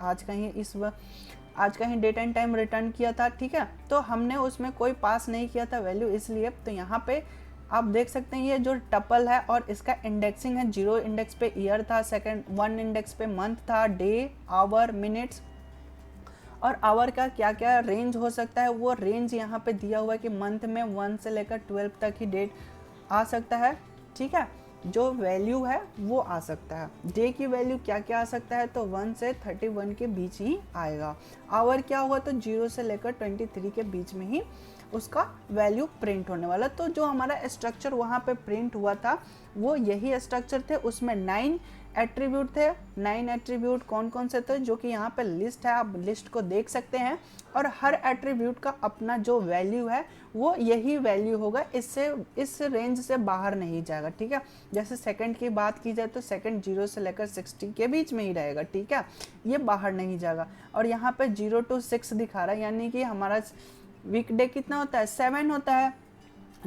आज का ही डेट एंड टाइम रिटर्न किया था। ठीक है, तो हमने उसमें कोई पास नहीं किया था वैल्यू, इसलिए तो यहाँ पे आप देख सकते हैं ये जो टपल है और इसका इंडेक्सिंग है। 0 इंडेक्स पे ईयर था, सेकंड 1 इंडेक्स पे मंथ था, डे, आवर, मिनट्स, और आवर का क्या क्या रेंज हो सकता है, वो रेंज यहाँ पे दिया हुआ है कि मंथ में 1 से लेकर 12 तक ही डेट आ सकता है। ठीक है, जो वैल्यू है वो आ सकता है। डे की वैल्यू क्या क्या आ सकता है, तो 1 से 31 के बीच ही आएगा। आवर क्या हुआ, तो 0 से लेकर 23 के बीच में ही उसका वैल्यू प्रिंट होने वाला। तो जो हमारा स्ट्रक्चर वहाँ पे प्रिंट हुआ था वो यही स्ट्रक्चर थे, उसमें 9 एट्रीब्यूट थे। 9 एट्रीब्यूट कौन कौन से थे, जो कि यहाँ पे लिस्ट है, आप लिस्ट को देख सकते हैं। और हर एट्रीब्यूट का अपना जो वैल्यू है वो यही वैल्यू होगा, इससे इस रेंज से बाहर नहीं जाएगा। ठीक है, जैसे सेकंड की बात की जाए तो सेकंड 0 से लेकर 60 के बीच में ही रहेगा। ठीक है, ये बाहर नहीं जाएगा। और यहाँ पे 0 to 6 दिखा रहा है, यानी कि हमारा वीकडे कितना होता है, 7 होता है,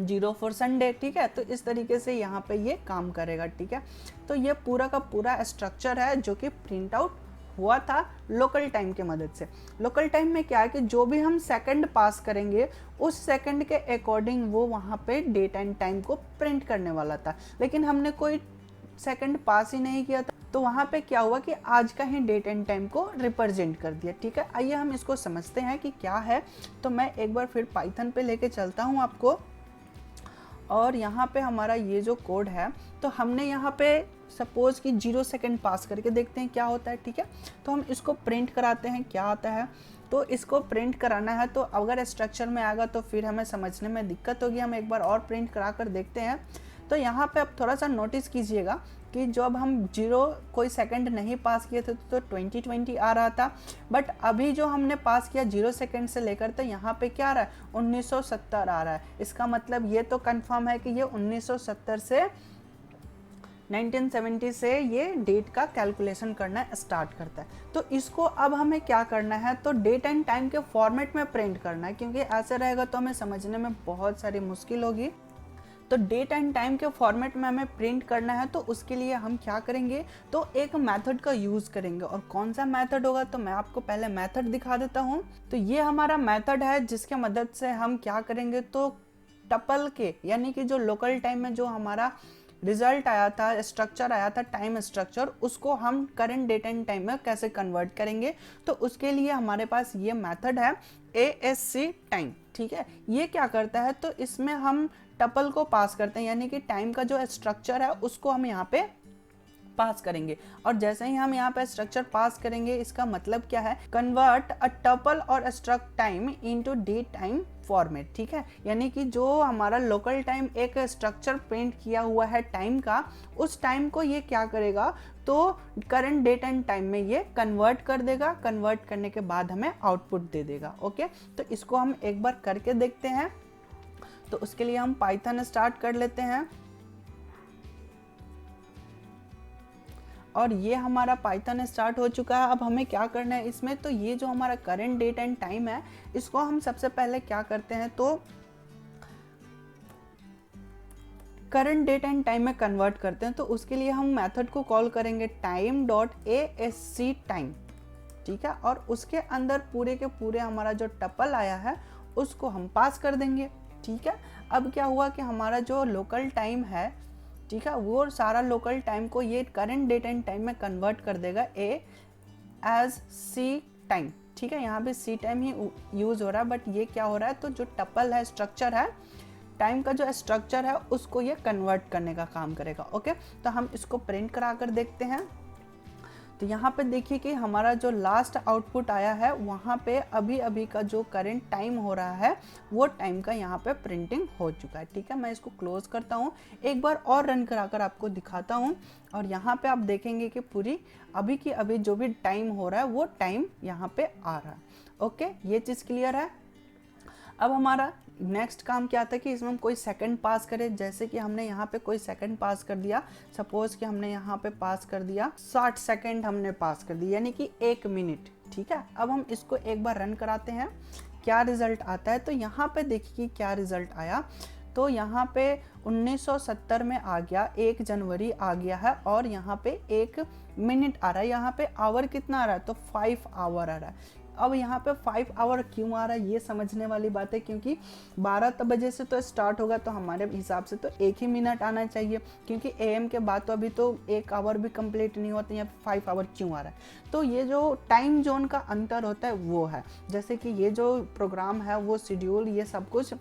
0 फॉर संडे। ठीक है, तो इस तरीके से यहाँ पे ये काम करेगा। ठीक है, तो ये पूरा का पूरा स्ट्रक्चर है जो कि प्रिंट आउट हुआ था लोकल टाइम के मदद से। लोकल टाइम में क्या है कि जो भी हम सेकंड पास करेंगे उस सेकंड के अकॉर्डिंग वो वहाँ पे डेट एंड टाइम को प्रिंट करने वाला था, लेकिन हमने कोई सेकंड पास ही नहीं किया था, तो वहाँ पे क्या हुआ कि आज का ही डेट एंड टाइम को रिप्रेजेंट कर दिया। ठीक है, आइए हम इसको समझते हैं कि क्या है। तो मैं एक बार फिर पाइथन पे लेके चलता हूँ आपको, और यहाँ पे हमारा ये जो कोड है, तो हमने यहाँ पे सपोज कि 0 सेकंड पास करके देखते हैं क्या होता है। ठीक है, तो हम इसको प्रिंट कराते हैं क्या आता है। तो इसको प्रिंट कराना है, तो अगर स्ट्रक्चर में आएगा तो फिर हमें समझने में दिक्कत होगी। हम एक बार और प्रिंट करा कर देखते हैं। तो यहाँ पे अब थोड़ा सा नोटिस कीजिएगा कि जब हम 0 कोई सेकंड नहीं पास किए थे तो 2020 आ रहा था, बट अभी जो हमने पास किया 0 सेकंड से लेकर, तो यहाँ पे क्या आ रहा है, 1970 आ रहा है। इसका मतलब ये तो कंफर्म है कि ये 1970 से 1970 से ये डेट का कैलकुलेशन करना स्टार्ट करता है। तो इसको अब हमें क्या करना है, तो डेट एंड टाइम के फॉर्मेट में प्रिंट करना है, क्योंकि ऐसे रहेगा तो हमें समझने में बहुत सारी मुश्किल होगी। तो डेट एंड टाइम के फॉर्मेट में हमें प्रिंट करना है, तो उसके लिए हम क्या करेंगे, तो एक मेथड का यूज़ करेंगे। और कौन सा मेथड होगा, तो मैं आपको पहले मेथड दिखा देता हूँ। तो ये हमारा मेथड है जिसके मदद से हम क्या करेंगे, तो टपल के, यानी कि जो लोकल टाइम में जो हमारा रिजल्ट आया था, स्ट्रक्चर आया था, टाइम स्ट्रक्चर, उसको हम करंट डेट एंड टाइम में कैसे कन्वर्ट करेंगे। तो उसके लिए हमारे पास ये मेथड है ASC टाइम। ठीक है, ये क्या करता है, तो इसमें हम टपल को पास करते हैं, यानी कि टाइम का जो स्ट्रक्चर है उसको हम यहाँ पे पास करेंगे। और जैसे ही हम यहाँ पे स्ट्रक्चर पास करेंगे, इसका मतलब क्या है, कन्वर्ट अ टपल और struct time into date time format. ठीक है, यानी कि जो हमारा लोकल टाइम एक स्ट्रक्चर प्रिंट किया हुआ है टाइम का, उस टाइम को ये क्या करेगा, तो करंट डेट एंड टाइम में ये कन्वर्ट कर देगा। कन्वर्ट करने के बाद हमें आउटपुट दे देगा। ओके, तो इसको हम एक बार करके देखते हैं। तो उसके लिए हम पाइथन स्टार्ट कर लेते हैं, और ये हमारा पाइथन स्टार्ट हो चुका है। अब हमें क्या करना है इसमें, तो ये जो हमारा करंट डेट एंड टाइम है, इसको हम सबसे पहले क्या करते हैं, तो करंट डेट एंड टाइम में कन्वर्ट करते हैं। तो उसके लिए हम मेथड को कॉल करेंगे time.asc टाइम। ठीक है, और उसके अंदर पूरे के पूरे हमारा जो टपल आया है उसको हम पास कर देंगे। ठीक है, अब क्या हुआ कि हमारा जो लोकल टाइम है, ठीक है, वो सारा लोकल टाइम को ये करंट डेट एंड टाइम में कन्वर्ट कर देगा ASC टाइम। ठीक है, यहाँ पे C टाइम ही यूज़ हो रहा है, बट ये क्या हो रहा है, तो जो टपल है, स्ट्रक्चर है, टाइम का जो स्ट्रक्चर है उसको ये कन्वर्ट करने का काम करेगा। ओके, तो हम इसको प्रिंट करा कर देखते हैं। तो यहाँ पे देखिए कि हमारा जो लास्ट आउटपुट आया है, वहाँ पे अभी अभी का जो करंट टाइम हो रहा है वो टाइम का यहाँ पे प्रिंटिंग हो चुका है। ठीक है, मैं इसको क्लोज करता हूँ, एक बार और रन कराकर आपको दिखाता हूँ, और यहाँ पे आप देखेंगे कि पूरी अभी की अभी जो भी टाइम हो रहा है वो टाइम यहाँ पे आ रहा है। ओके, ये चीज़ क्लियर है। अब हमारा नेक्स्ट काम क्या था कि इसमें हम कोई सेकंड पास करें। जैसे कि हमने यहाँ पे कोई सेकंड पास कर दिया, सपोज कि हमने यहाँ पे पास कर दिया 60 सेकंड हमने पास कर दिया, यानी कि 1 मिनट। ठीक है, अब हम इसको एक बार रन कराते हैं, क्या रिजल्ट आता है। तो यहाँ पे देखिए क्या रिजल्ट आया। तो यहाँ पे 1970 में आ गया, 1 जनवरी आ गया है, और यहाँ पे 1 मिनट आ रहा है। यहाँ पे आवर कितना आ रहा है, तो 5 आवर आ रहा है। अब यहाँ पे 5 आवर क्यों आ रहा है ये समझने वाली बात है, क्योंकि 12 बजे से तो स्टार्ट होगा तो हमारे हिसाब से तो 1 ही मिनट आना चाहिए, क्योंकि AM के बाद तो अभी तो 1 आवर भी कंप्लीट नहीं होता, यहाँ पे 5 आवर क्यों आ रहा है। तो ये जो टाइम जोन का अंतर होता है वो है, जैसे कि ये जो प्रोग्राम है वो शेड्यूल ये सब कुछ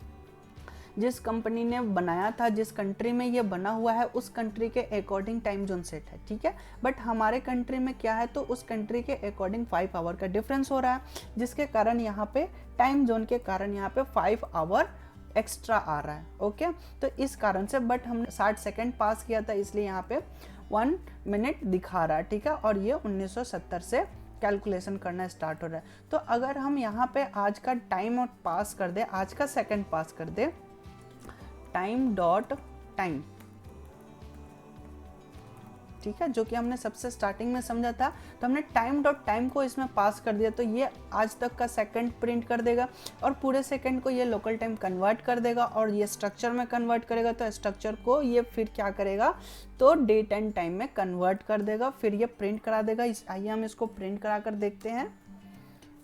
जिस कंपनी ने बनाया था, जिस कंट्री में ये बना हुआ है उस कंट्री के अकॉर्डिंग टाइम जोन सेट है, ठीक है। बट हमारे कंट्री में क्या है, तो उस कंट्री के अकॉर्डिंग 5 आवर का डिफरेंस हो रहा है, जिसके कारण यहाँ पे टाइम जोन के कारण यहाँ पे 5 आवर एक्स्ट्रा आ रहा है। ओके, तो इस कारण से, बट हमने 60 सेकेंड पास किया था इसलिए यहाँ पे 1 मिनट दिखा रहा है, ठीक है। और ये 1970 से कैलकुलेशन करना स्टार्ट हो रहा है। तो अगर हम यहाँ पे आज का टाइम पास कर दे, आज का सेकंड पास कर दे, टाइम डॉट टाइम, ठीक है, जो कि हमने सबसे स्टार्टिंग में समझा था, तो हमने टाइम डॉट टाइम को इसमें पास कर दिया, तो ये आज तक का सेकंड प्रिंट कर देगा और पूरे सेकंड को ये लोकल टाइम कन्वर्ट कर देगा और ये स्ट्रक्चर में कन्वर्ट करेगा, तो स्ट्रक्चर को ये फिर क्या करेगा, तो डेट एंड टाइम में कन्वर्ट कर देगा, फिर ये प्रिंट करा देगा। आइए हम इसको प्रिंट करा कर देखते हैं।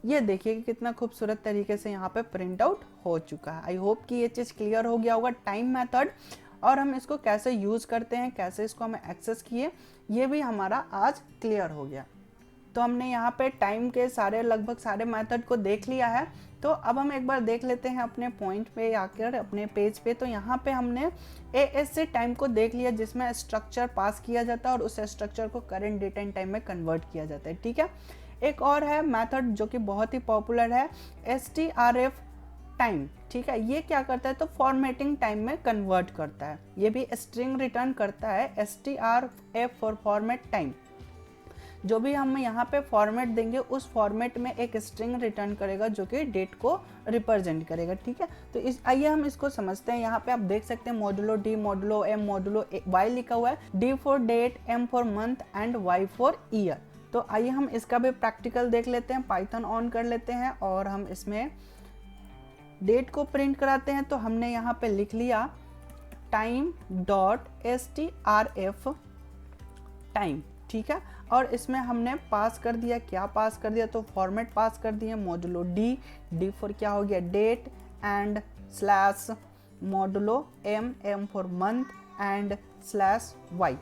ये देखिए कि कितना खूबसूरत तरीके से यहाँ पे प्रिंट आउट हो चुका है। आई होप कि ये चीज़ क्लियर हो गया होगा, टाइम मेथड और हम इसको कैसे यूज़ करते हैं, कैसे इसको हमें एक्सेस किए, ये भी हमारा आज क्लियर हो गया। तो हमने यहाँ पे टाइम के लगभग सारे मेथड को देख लिया है। तो अब हम एक बार देख लेते हैं अपने पॉइंट पे आकर, अपने पेज पे। तो यहाँ पे हमने ASC टाइम को देख लिया, जिसमें स्ट्रक्चर पास किया जाता है और उस स्ट्रक्चर को करंट डेट एंड टाइम में कन्वर्ट किया जाता है, ठीक है। एक और है मेथड जो कि बहुत ही पॉपुलर है, STRF टाइम, ठीक है। ये क्या करता है, तो फॉर्मेटिंग टाइम में कन्वर्ट करता है, ये भी स्ट्रिंग रिटर्न करता है, STRF फॉर फॉर्मेट टाइम। जो भी हम यहाँ पे फॉर्मेट देंगे उस फॉर्मेट में एक स्ट्रिंग रिटर्न करेगा जो कि डेट को रिप्रेजेंट करेगा, ठीक है। तो आइए हम इसको समझते हैं। यहाँ पे आप देख सकते हैं modulo D, modulo M, modulo Y लिखा हुआ है, D for date, M for month and Y for year. तो आइए हम इसका भी प्रैक्टिकल देख लेते हैं। पाइथन ऑन कर लेते हैं और हम इसमें डेट को प्रिंट कराते हैं। तो हमने यहाँ पे लिख लिया टाइम डॉट STRF टाइम, ठीक है। और इसमें हमने पास कर दिया, क्या पास कर दिया, तो फॉर्मेट पास कर दिया, मॉडुलो D फॉर क्या हो गया date and slash modulo M for month and slash Y,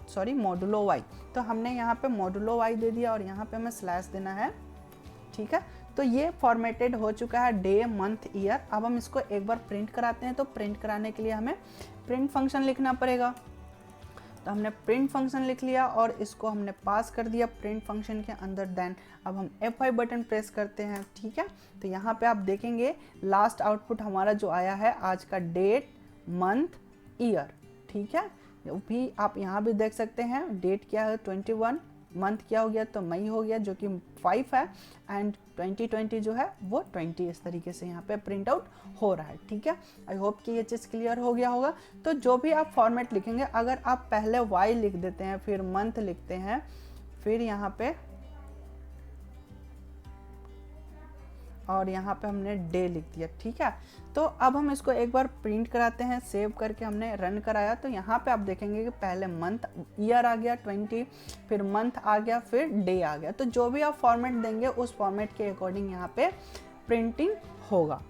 sorry modulo Y। तो हमने यहाँ पे मॉडुलो Y दे दिया और यहाँ पे हमें स्लैश देना है, ठीक है। तो ये फॉर्मेटेड हो चुका है डे, मंथ, ईयर। अब हम इसको एक बार प्रिंट कराते हैं। तो प्रिंट कराने के लिए हमें प्रिंट फंक्शन लिखना पड़ेगा। तो हमने प्रिंट फंक्शन लिख लिया और इसको हमने पास कर दिया प्रिंट फंक्शन के अंदर। देन अब हम F5 बटन प्रेस करते हैं, ठीक है। तो यहाँ पे आप देखेंगे लास्ट आउटपुट हमारा जो आया है आज का डेट, मंथ, ईयर, ठीक है। भी आप यहाँ भी देख सकते हैं डेट क्या है 21, मंथ क्या हो गया, तो मई हो गया जो कि 5 है, एंड 2020 जो है वो 20। इस तरीके से यहाँ पे प्रिंट आउट हो रहा है, ठीक है। आई होप कि ये चीज़ क्लियर हो गया होगा। तो जो भी आप फॉर्मेट लिखेंगे, अगर आप पहले Y लिख देते हैं, फिर मंथ लिखते हैं, फिर यहाँ पे और यहाँ पे हमने डे लिख दिया, ठीक है। तो अब हम इसको एक बार प्रिंट कराते हैं। सेव करके हमने रन कराया। तो यहाँ पे आप देखेंगे कि पहले मंथ, ईयर आ गया 20, फिर मंथ आ गया, फिर डे आ गया। तो जो भी आप फॉर्मेट देंगे उस फॉर्मेट के अकॉर्डिंग यहाँ पे प्रिंटिंग होगा,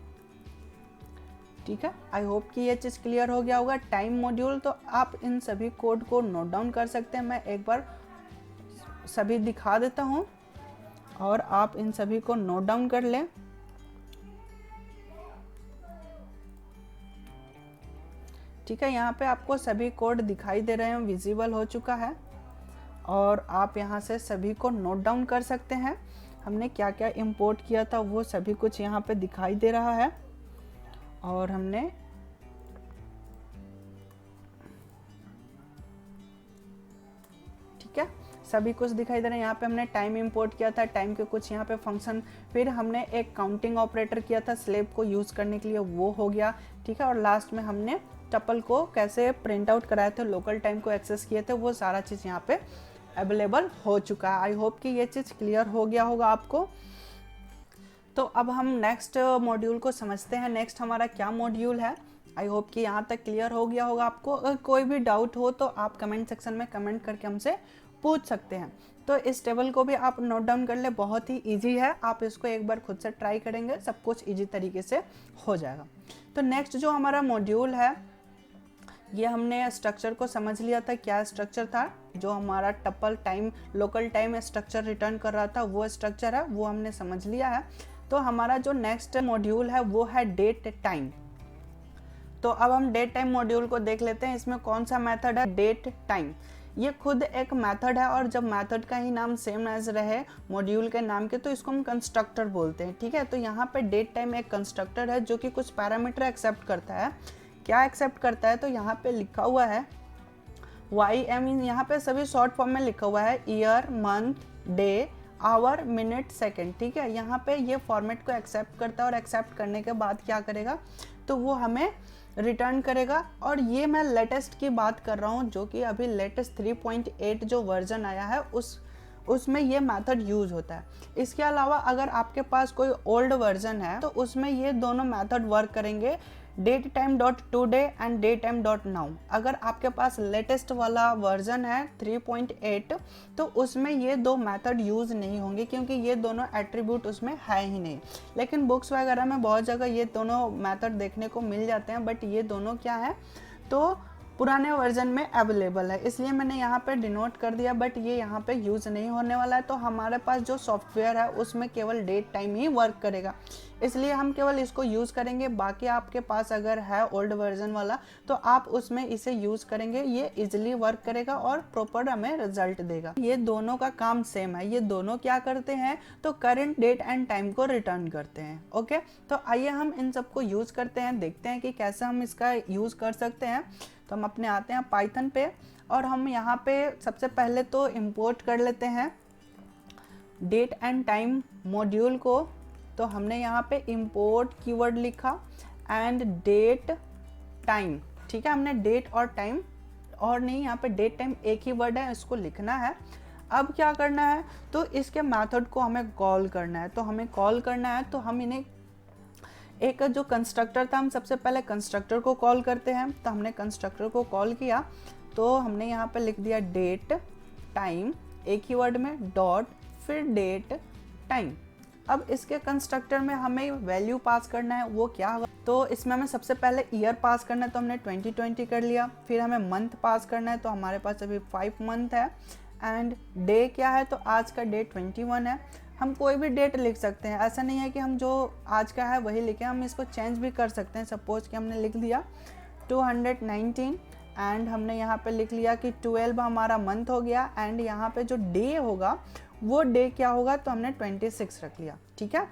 ठीक है। आई होप कि ये चीज़ क्लियर हो गया होगा। टाइम मॉड्यूल, तो आप इन सभी कोड को नोट डाउन कर सकते हैं। मैं एक बार सभी दिखा देता हूँ और आप इन सभी को नोट डाउन कर लें। ठीक है, यहाँ पे आपको सभी कोड दिखाई दे रहे हैं, विजिबल हो चुका है और आप यहाँ से सभी को नोट डाउन कर सकते हैं। हमने क्या क्या इंपोर्ट किया था वो सभी कुछ यहाँ पे दिखाई दे रहा है और हमने ठीक है सभी कुछ दिखाई दे रहा है। यहाँ पे हमने टाइम इंपोर्ट किया था, टाइम के कुछ यहाँ पे फंक्शन, फिर हमने एक काउंटिंग ऑपरेटर किया था स्लेब को यूज़ करने के लिए, वो हो गया, ठीक है। और लास्ट में हमने टपल को कैसे प्रिंट आउट कराए थे, लोकल टाइम को एक्सेस किए थे, वो सारा चीज़ यहाँ पे अवेलेबल हो चुका है। आई होप कि ये चीज़ क्लियर हो गया होगा आपको। तो अब हम नेक्स्ट मॉड्यूल को समझते हैं। नेक्स्ट हमारा क्या मॉड्यूल है, आई होप कि यहाँ तक क्लियर हो गया होगा आपको। अगर कोई भी डाउट हो तो आप कमेंट सेक्शन में कमेंट करके हमसे पूछ सकते हैं। तो इस टेबल को भी आप नोट डाउन कर ले, बहुत ही इजी है, आप इसको एक बार खुद से ट्राई करेंगे सब कुछ इजी तरीके से हो जाएगा। तो नेक्स्ट जो हमारा मॉड्यूल है, ये हमने स्ट्रक्चर को समझ लिया था, क्या स्ट्रक्चर था, जो हमारा tuple time local time structure return कर रहा था वो स्ट्रक्चर है, वो हमने समझ लिया है। तो हमारा जो नेक्स्ट मॉड्यूल है वो है डेट टाइम। तो अब हम डेट टाइम मॉड्यूल को देख लेते हैं, इसमें कौन सा मेथड है, डेट टाइम। ये खुद एक मेथड है, और जब मेथड का ही नाम सेम एज रहे मॉड्यूल के नाम के तो इसको हम कंस्ट्रक्टर बोलते हैं, ठीक है। तो यहाँ पे डेट टाइम एक कंस्ट्रक्टर है जो कि कुछ पैरामीटर एक्सेप्ट करता है। क्या एक्सेप्ट करता है, तो यहाँ पे लिखा हुआ है YM, यहाँ पे सभी शॉर्ट फॉर्म में लिखा हुआ है, year, month, day, hour, minute, second, ठीक है। यहाँ पे ये फॉर्मेट को एक्सेप्ट करता है, और एक्सेप्ट करने के बाद क्या करेगा, तो वो हमें रिटर्न करेगा। और ये मैं लेटेस्ट की बात कर रहा हूँ, जो कि अभी लेटेस्ट 3.8 जो वर्जन आया है उसमें ये मेथड यूज होता है। इसके अलावा अगर आपके पास कोई ओल्ड वर्जन है तो उसमें ये दोनों मेथड वर्क करेंगे, date time dot today and date time dot now. अगर आपके पास लेटेस्ट वाला वर्जन है 3.8 तो उसमें ये दो मेथड यूज़ नहीं होंगे, क्योंकि ये दोनों एट्रीब्यूट उसमें है ही नहीं। लेकिन बुक्स वगैरह में बहुत जगह ये दोनों मेथड देखने को मिल जाते हैं, बट ये दोनों क्या है, तो पुराने वर्जन में अवेलेबल है, इसलिए मैंने यहाँ पे डिनोट कर दिया, बट ये यहाँ पे यूज़ नहीं होने वाला है। तो हमारे पास जो सॉफ्टवेयर है उसमें केवल डेट टाइम ही वर्क करेगा, इसलिए हम केवल इसको यूज़ करेंगे। बाकी आपके पास अगर है ओल्ड वर्जन वाला तो आप उसमें इसे यूज़ करेंगे, ये इजीली वर्क करेगा और प्रॉपर हमें रिजल्ट देगा। ये दोनों का काम सेम है, ये दोनों क्या करते हैं, तो करंट डेट एंड टाइम को रिटर्न करते हैं। ओके, तो आइए हम इन सबको यूज़ करते हैं, देखते हैं कि कैसे हम इसका यूज़ कर सकते हैं। तो हम अपने आते हैं पाइथन पे, और हम यहाँ पे सबसे पहले तो इंपोर्ट कर लेते हैं डेट एंड टाइम मॉड्यूल को। तो हमने यहाँ पे इंपोर्ट कीवर्ड लिखा एंड डेट टाइम, ठीक है। हमने डेट और टाइम और नहीं, यहाँ पे डेट टाइम एक ही वर्ड है, इसको लिखना है। अब क्या करना है, तो इसके मेथड को हमें कॉल करना है। तो हमें कॉल करना है, तो हम इन्हें एक जो कंस्ट्रक्टर था, हम सबसे पहले कंस्ट्रक्टर को कॉल करते हैं। तो हमने कंस्ट्रक्टर को कॉल किया, तो हमने यहाँ पे लिख दिया डेट टाइम एक ही वर्ड में, डॉट, फिर डेट टाइम। अब इसके कंस्ट्रक्टर में हमें वैल्यू पास करना है, वो क्या होगा, तो इसमें हमें सबसे पहले ईयर पास करना है, तो हमने 2020 कर लिया। फिर हमें मंथ पास करना है, तो हमारे पास अभी 5 मंथ है। एंड डे क्या है, तो आज का डेट 21 है। हम कोई भी डेट लिख सकते हैं, ऐसा नहीं है कि हम जो आज का है वही लिखें, हम इसको चेंज भी कर सकते हैं। सपोज कि हमने लिख दिया 219 एंड हमने यहाँ पे लिख लिया कि 12 हमारा मंथ हो गया, एंड यहाँ पे जो डे होगा वो डे क्या होगा, तो हमने 26 रख लिया, ठीक है।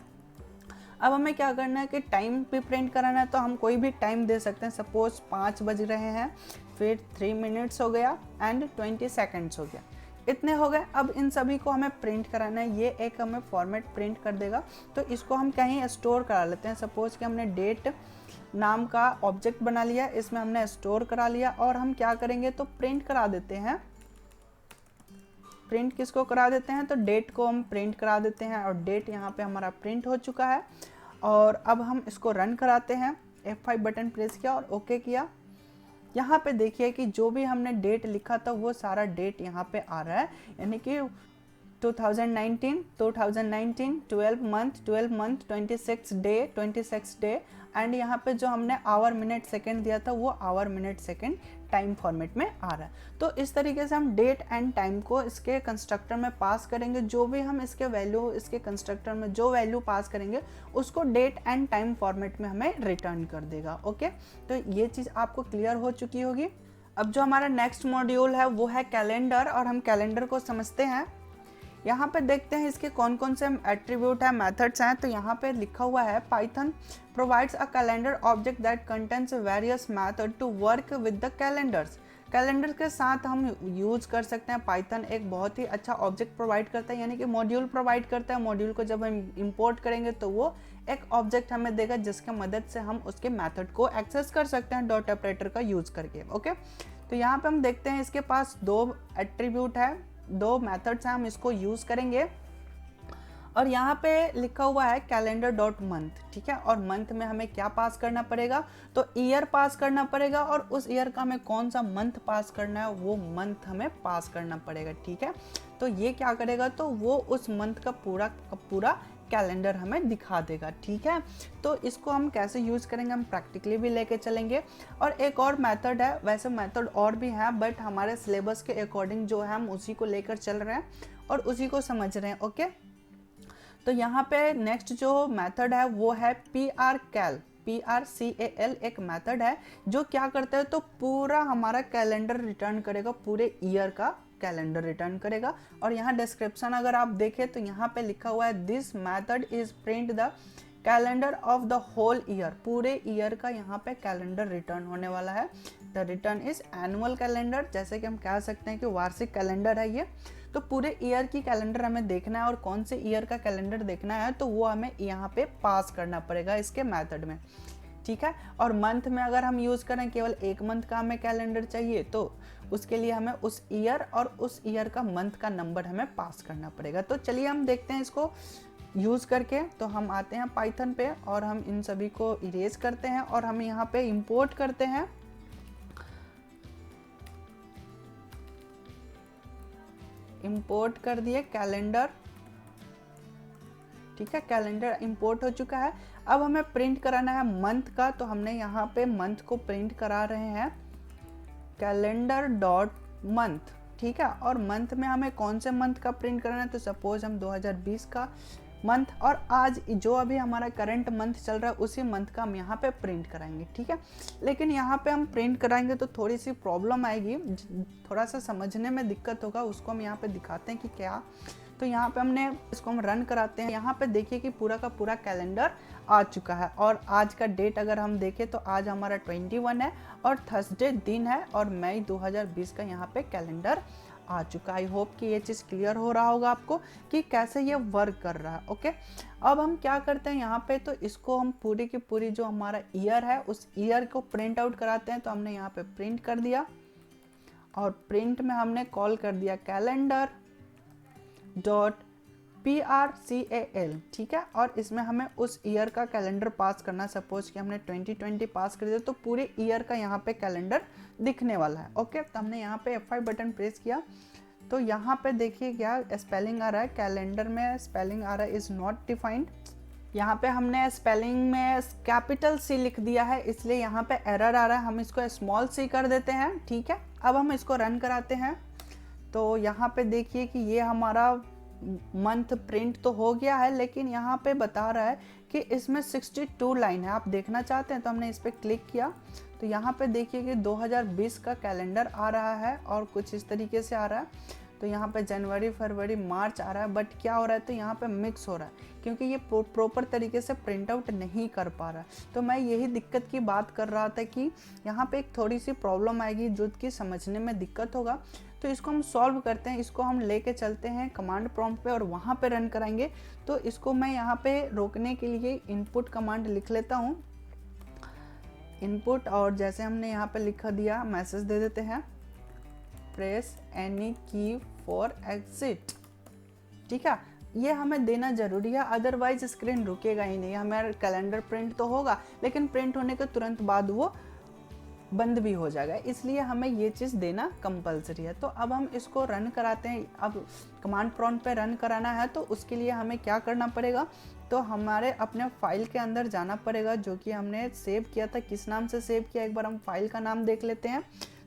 अब हमें क्या करना है कि टाइम भी प्रिंट कराना है, तो हम कोई भी टाइम दे सकते हैं। सपोज 5 बज रहे हैं, फिर 3 मिनट्स हो गया एंड 20 सेकेंड्स हो गया, इतने हो गए। अब इन सभी को हमें प्रिंट कराना है, ये एक हमें फॉर्मेट प्रिंट कर देगा। तो इसको हम कहीं स्टोर करा लेते हैं। सपोज कि हमने डेट नाम का ऑब्जेक्ट बना लिया, इसमें हमने स्टोर करा लिया, और हम क्या करेंगे, तो प्रिंट करा देते हैं। प्रिंट किसको करा देते हैं, तो डेट को हम प्रिंट करा देते हैं, और डेट यहाँ पे हमारा प्रिंट हो चुका है। और अब हम इसको रन कराते हैं, F5 बटन प्रेस किया और ओके किया। यहाँ पे देखिए कि जो भी हमने डेट लिखा था वो सारा डेट यहाँ पे आ रहा है, यानी कि 2019 12 मंथ 26 डे एंड यहाँ पे जो हमने आवर मिनट सेकेंड दिया था वो our minute second time format में आ रहा है। तो इस तरीके से हम डेट एंड टाइम को इसके कंस्ट्रक्टर में पास करेंगे। जो भी हम इसके वैल्यू इसके कंस्ट्रक्टर में जो वैल्यू पास करेंगे उसको डेट एंड टाइम फॉर्मेट में हमें रिटर्न कर देगा। ओके, तो ये चीज़ आपको क्लियर हो चुकी होगी। अब जो हमारा नेक्स्ट मॉड्यूल है वो है कैलेंडर, और हम कैलेंडर को समझते हैं। यहाँ पे देखते हैं इसके कौन कौन से एट्रीब्यूट है, मेथड्स हैं। तो यहाँ पे लिखा हुआ है Python provides a calendar object that contains various method to work with the calendars. Calendar के साथ हम यूज़ कर सकते हैं। पाइथन एक बहुत ही अच्छा ऑब्जेक्ट प्रोवाइड करता है, यानी कि मॉड्यूल प्रोवाइड करता है। मॉड्यूल को जब हम इंपोर्ट करेंगे तो वो एक ऑब्जेक्ट हमें देगा जिसके मदद से हम उसके मेथड को एक्सेस कर सकते हैं डॉट ऑपरेटर का यूज़ करके। ओके, तो यहाँ पे हम देखते हैं इसके पास 2 एट्रीब्यूट है, 2 मेथड्स हैं, हम इसको यूज़ करेंगे। और यहाँ पे लिखा हुआ है कैलेंडर डॉट मंथ, ठीक है। और मंथ में हमें क्या पास करना पड़ेगा, तो ईयर पास करना पड़ेगा, और उस ईयर का हमें कौन सा मंथ पास करना है वो मंथ हमें पास करना पड़ेगा, ठीक है। तो ये क्या करेगा, तो वो उस मंथ का पूरा कैलेंडर हमें दिखा देगा, ठीक है। तो इसको हम कैसे यूज़ करेंगे, हम प्रैक्टिकली भी लेके चलेंगे। और एक और मेथड है, वैसे मेथड और भी हैं बट हमारे सिलेबस के अकॉर्डिंग जो है हम उसी को लेकर चल रहे हैं और उसी को समझ रहे हैं, ओके। तो यहाँ पे नेक्स्ट जो मेथड है वो है PRCAL, PRCAL एक मेथड है जो क्या करता है, तो पूरा हमारा कैलेंडर रिटर्न करेगा, पूरे ईयर का कैलेंडर रिटर्न करेगा। और यहाँ डिस्क्रिप्शन अगर आप देखें तो यहाँ पे लिखा हुआ है this method is print the calendar of the whole year, पूरे ईयर का यहाँ पे कैलेंडर रिटर्न होने वाला है। The return is annual calendar, जैसे कि हम कह सकते हैं कि वार्षिक कैलेंडर है ये। तो पूरे ईयर की कैलेंडर हमें देखना है और कौन से ईयर का कैलेंडर देखना है तो वो हमें यहाँ पे पास करना पड़ेगा इसके मेथड में, ठीक है। और मंथ में अगर हम यूज़ करें, केवल एक मंथ का हमें कैलेंडर चाहिए तो उसके लिए हमें उस ईयर और उस ईयर का मंथ का नंबर हमें पास करना पड़ेगा। तो चलिए हम देखते हैं इसको यूज़ करके। तो हम आते हैं पाइथन पे और हम इन सभी को इरेज करते हैं और हम यहाँ पे इंपोर्ट करते हैं। इंपोर्ट कर दिए कैलेंडर, ठीक है। कैलेंडर इंपोर्ट हो चुका है। अब हमें प्रिंट कराना है मंथ का, तो हमने यहाँ पे मंथ को प्रिंट करा रहे हैं कैलेंडर डॉट मंथ, ठीक है। और मंथ में हमें कौन से मंथ का प्रिंट कराना है, तो सपोज हम 2020 का मंथ और आज जो अभी हमारा करंट मंथ चल रहा है उसी मंथ का हम यहाँ पे प्रिंट कराएंगे, ठीक है। लेकिन यहाँ पे हम प्रिंट कराएंगे तो थोड़ी सी प्रॉब्लम आएगी, थोड़ा सा समझने में दिक्कत होगा, उसको हम यहाँ पे दिखाते हैं कि क्या। तो यहाँ पे हमने इसको हम रन कराते हैं। यहाँ पे देखिए कि पूरा का पूरा कैलेंडर आ चुका है और आज का डेट अगर हम देखें तो आज हमारा 21 है और थर्सडे दिन है और मई 2020 का यहाँ पे कैलेंडर आ चुका। आई होप कि ये चीज़ क्लियर हो रहा होगा आपको कि कैसे ये वर्क कर रहा है, ओके। अब हम क्या करते हैं यहाँ पे, तो इसको हम पूरी की पूरी जो हमारा ईयर है उस ईयर को प्रिंट आउट कराते हैं। तो हमने यहाँ पे प्रिंट कर दिया और प्रिंट में हमने कॉल कर दिया कैलेंडर डॉट PRCAL, ठीक है। और इसमें हमें उस ईयर का कैलेंडर पास करना, सपोज कि हमने 2020 पास कर दिया तो पूरे ईयर का यहाँ पे कैलेंडर दिखने वाला है, ओके। तो हमने यहाँ पे F5 बटन प्रेस किया तो यहाँ पे देखिए क्या स्पेलिंग आ रहा है, कैलेंडर में स्पेलिंग आ रहा है इज़ नॉट डिफाइंड। यहाँ पे हमने स्पेलिंग में कैपिटल C लिख दिया है इसलिए यहाँ पे एरर आ रहा है, हम इसको स्मॉल c कर देते हैं, ठीक है। अब हम इसको रन कराते हैं तो यहाँ पे देखिए कि ये हमारा मंथ प्रिंट तो हो गया है, लेकिन यहाँ पे बता रहा है कि इसमें 62 लाइन है। आप देखना चाहते हैं तो हमने इस पर क्लिक किया तो यहाँ पे देखिए कि 2020 का कैलेंडर आ रहा है और कुछ इस तरीके से आ रहा है। तो यहाँ पे जनवरी, फरवरी, मार्च आ रहा है, बट क्या हो रहा है तो यहाँ पे मिक्स हो रहा है क्योंकि ये प्रॉपर तरीके से प्रिंट आउट नहीं कर पा रहा है। तो मैं यही दिक्कत की बात कर रहा था कि यहाँ पे एक थोड़ी सी प्रॉब्लम आएगी जो कि समझने में दिक्कत होगा। तो इसको हम सॉल्व करते हैं, इसको हम लेके चलते हैं कमांड प्रॉम्प्ट पे और वहाँ पे रन कराएंगे। तो इसको मैं यहाँ पे रोकने के लिए इनपुट कमांड लिख लेता हूँ, इनपुट, और जैसे हमने यहाँ पे लिखा दिया मैसेज दे देते हैं प्रेस एनी की फॉर एग्जिट, ठीक है। ये हमें देना जरूरी है, अदरवाइज स्क्रीन रुकेगा ही नहीं। हमारा कैलेंडर प्रिंट तो होगा लेकिन प्रिंट होने के तुरंत बाद वो बंद भी हो जाएगा, इसलिए हमें ये चीज़ देना कंपलसरी है। तो अब हम इसको रन कराते हैं। अब कमांड प्रॉम्प्ट पे रन कराना है तो उसके लिए हमें क्या करना पड़ेगा, तो हमारे अपने फाइल के अंदर जाना पड़ेगा जो कि हमने सेव किया था। किस नाम से सेव किया, एक बार हम फाइल का नाम देख लेते हैं।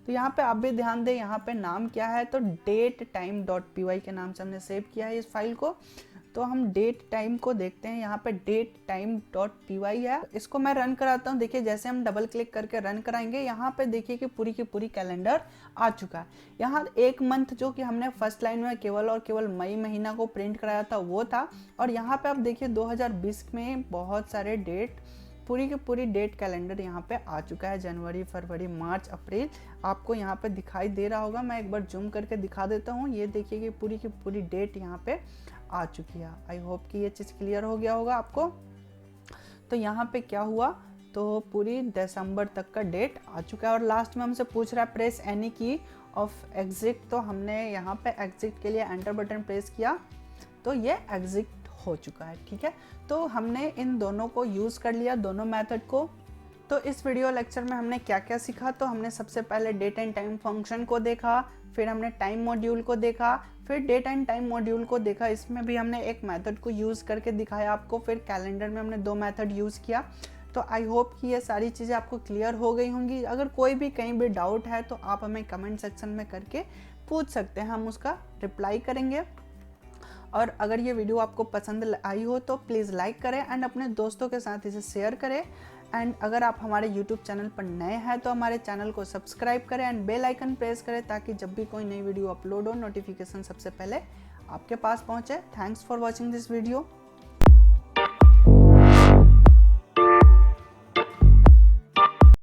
तो यहाँ पे आप भी ध्यान दें, यहाँ पे नाम क्या है, तो डेट टाइम डॉट py के नाम से हमने सेव किया है इस फाइल को। तो हम डेट टाइम को देखते हैं, यहाँ पे डेट टाइम डॉट py है। इसको मैं रन कराता हूँ। देखिए जैसे हम डबल क्लिक करके रन कराएंगे यहाँ पे देखिए कि पूरी की पूरी कैलेंडर आ चुका है। यहाँ एक मंथ जो कि हमने फर्स्ट लाइन में केवल और केवल मई महीना को प्रिंट कराया था वो था, और यहाँ पे आप देखिए 2020 में बहुत सारे डेट, पूरी की पूरी डेट कैलेंडर यहाँ पे आ चुका है। जनवरी, फरवरी, मार्च, अप्रैल आपको यहाँ पे दिखाई दे रहा होगा। मैं एक बार जूम करके दिखा देता हूँ। ये देखिए कि पूरी की पूरी डेट यहाँ पे आ चुकी है। आई होप कि ये चीज़ क्लियर हो गया होगा आपको। तो यहाँ पे क्या हुआ, तो पूरी दिसंबर तक का डेट आ चुका है और लास्ट में हमसे पूछ रहा है प्रेस एनी की ऑफ एग्जिट। तो हमने यहाँ पे एग्जिट के लिए एंटर बटन प्रेस किया तो ये एग्जिट हो चुका है। ठीक है, तो हमने इन दोनों को यूज़ कर लिया, दोनों मेथड को। तो इस वीडियो लेक्चर में हमने क्या क्या सीखा, तो हमने सबसे पहले डेट एंड टाइम फंक्शन को देखा, फिर हमने टाइम मॉड्यूल को देखा, फिर डेट एंड टाइम मॉड्यूल को देखा, इसमें भी हमने एक मेथड को यूज़ करके दिखाया आपको, फिर कैलेंडर में हमने 2 मेथड यूज़ किया। तो आई होप कि ये सारी चीज़ें आपको क्लियर हो गई होंगी। अगर कोई भी कहीं भी डाउट है तो आप हमें कमेंट सेक्शन में करके पूछ सकते हैं, हम उसका रिप्लाई करेंगे। और अगर ये वीडियो आपको पसंद आई हो तो प्लीज़ लाइक करें एंड अपने दोस्तों के साथ इसे शेयर करें। एंड अगर आप हमारे YouTube चैनल पर नए हैं तो हमारे चैनल को सब्सक्राइब करें एंड बेल आइकन प्रेस करें, ताकि जब भी कोई नई वीडियो अपलोड हो नोटिफिकेशन सबसे पहले आपके पास पहुंचे। Thanks for watching this video.